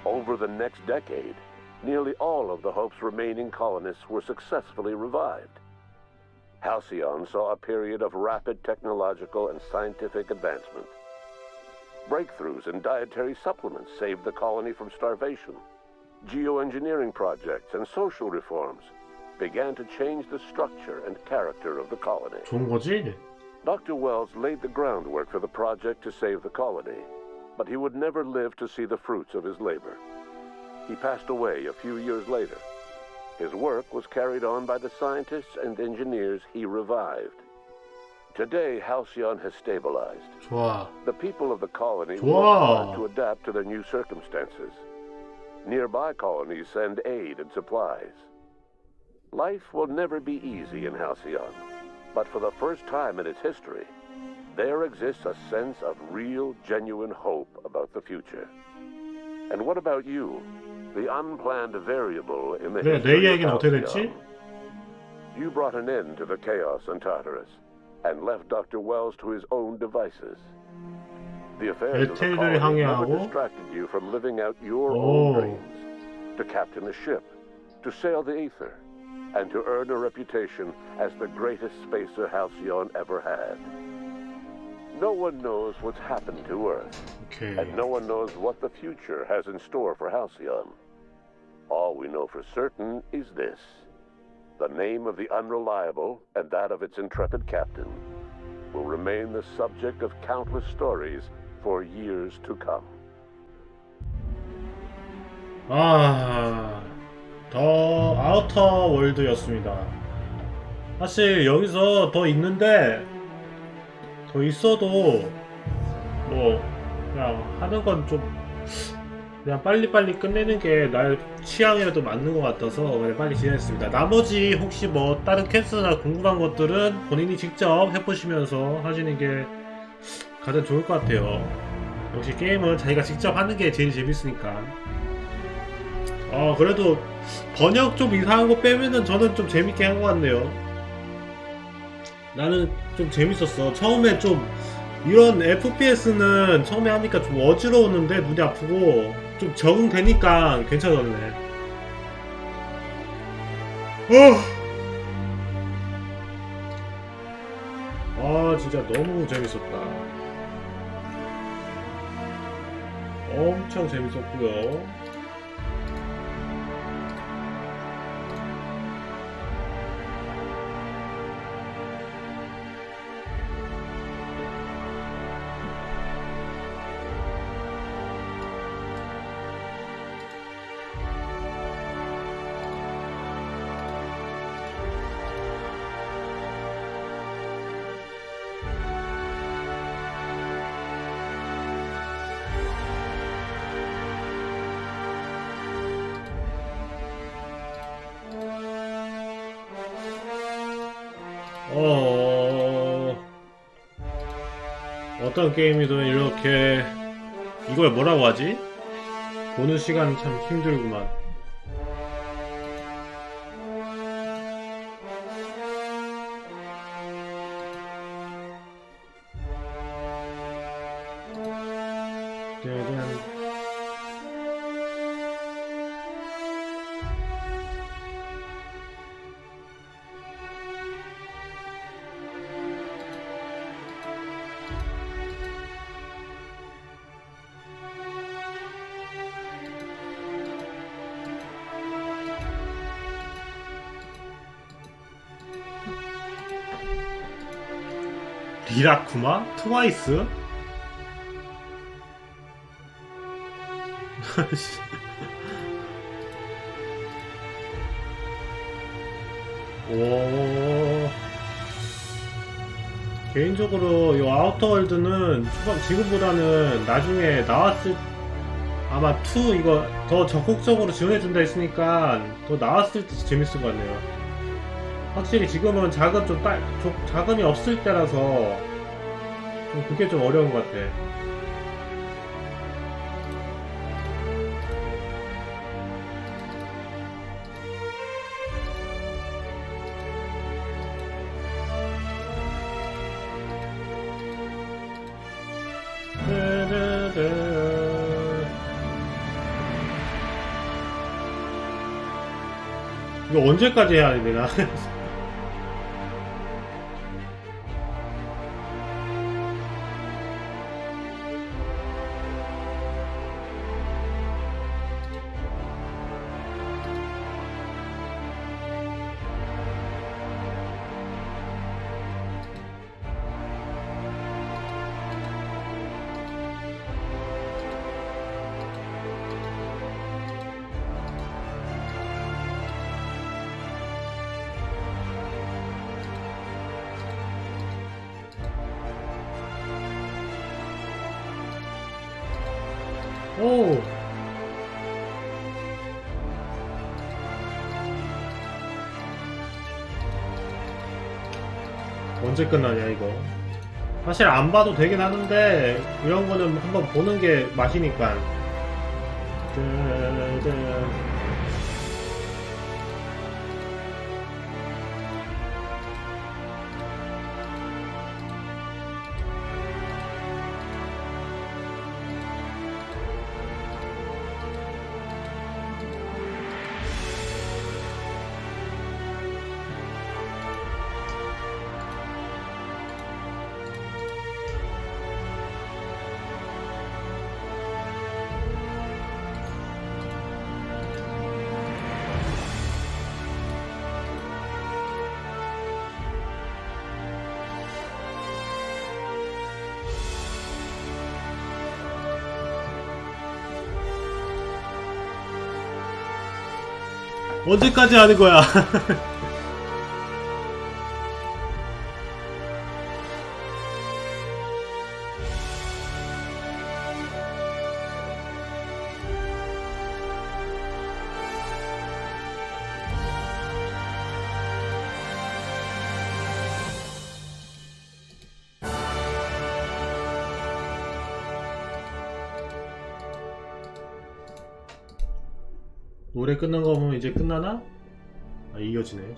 Speaker 9: Over the next decade, nearly all of the Hope's remaining colonists were successfully revived. Halcyon saw a period of rapid technological and scientific advancement. Breakthroughs in dietary supplements saved the colony from starvation. Geoengineering projects and social reforms began to change the structure and character of the colony.
Speaker 1: 좋은 거지?
Speaker 9: Dr. Wells laid the groundwork for the project to save the colony, but he would never live to see the fruits of his labor. He passed away a few years later. His work was carried on by the scientists and engineers he revived. Today, Halcyon has stabilized.
Speaker 1: 좋아.
Speaker 9: The people of the colony
Speaker 1: 좋아.
Speaker 9: work hard to adapt to their new circumstances. Nearby colonies send aid and supplies. Life will never be easy in Halcyon, but for the first time in its history, there exists a sense of real, genuine hope about the future. And what about you, the unplanned variable in the
Speaker 1: 내
Speaker 9: history
Speaker 1: 얘기는
Speaker 9: of
Speaker 1: 어떻게
Speaker 9: Halcyon?
Speaker 1: 됐지?
Speaker 9: You brought an end to the chaos in Tartarus, and left Dr. Wells to his own devices. The affairs of the
Speaker 1: 에테리를
Speaker 9: colony never
Speaker 1: 항해하고
Speaker 9: distracted you from living out your own dreams. To captain a ship, to sail the ether, and to earn a reputation as the greatest spacer Halcyon ever had. No one knows what's happened to Earth, and no one knows what the future has in store for Halcyon. All we know for certain is this: the name of the Unreliable and that of its intrepid captain will remain the subject of countless stories for years to come.
Speaker 1: 더 아우터 월드였습니다. 사실 여기서 더 있는데 더 있어도 뭐 그냥 하는 건 좀 그냥 빨리빨리 끝내는 게 날 취향에도 맞는 것 같아서 그냥 빨리 진행했습니다. 나머지 혹시 뭐 다른 퀘스트나 궁금한 것들은 본인이 직접 해보시면서 하시는 게 가장 좋을 것 같아요. 역시 게임은 자기가 직접 하는 게 제일 재밌으니까. 그래도 번역 좀 이상한 거 빼면은 저는 좀 재밌게 한 것 같네요. 나는 좀 재밌었어. 처음에 좀 이런 FPS는 처음에 하니까 좀 어지러웠는데 눈이 아프고 좀 적응되니까 괜찮았네. 진짜 너무 재밌었다. 엄청 재밌었고요. 어떤 게임이든 이렇게 이걸 뭐라고 하지? 보는 시간 참 힘들구만. 리라쿠마? 트와이스? 오. 개인적으로 이 아우터월드는 지금보다는 나중에 나왔을 아마 2 이거 더 적극적으로 지원해준다 했으니까 더 나왔을 때 재밌을 것 같네요. 확실히 지금은 자금이 없을 때라서 좀 그게 좀 어려운 것 같아. 이거 언제까지 해야 되나? 오. 언제 끝나냐 이거. 사실 안 봐도 되긴 하는데 이런 거는 한번 보는 게 맛이니까. 언제까지 하는 거야? 노래 끝난 거 보면 이제 끝나나? 아, 이어지네.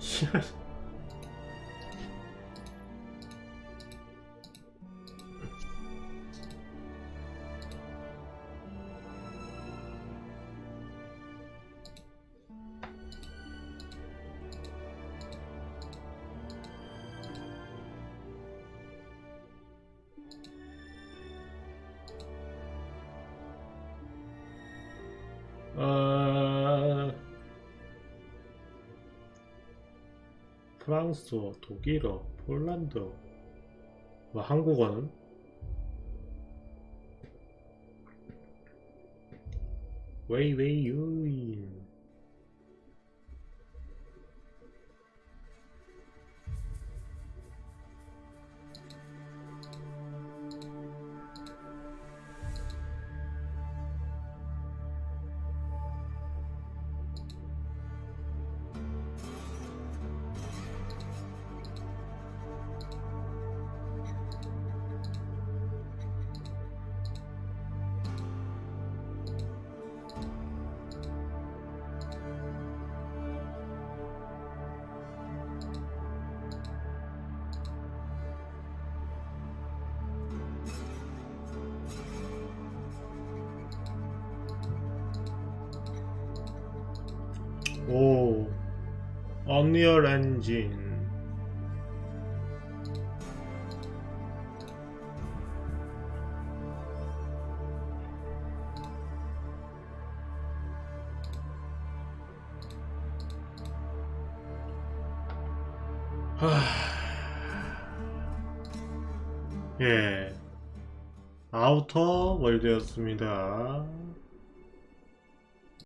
Speaker 1: 프랑스어, 독일어, 폴란드어, 한국어는? 웨이웨이 유인. 오, Unreal Engine. 예, 아우터 월드였습니다.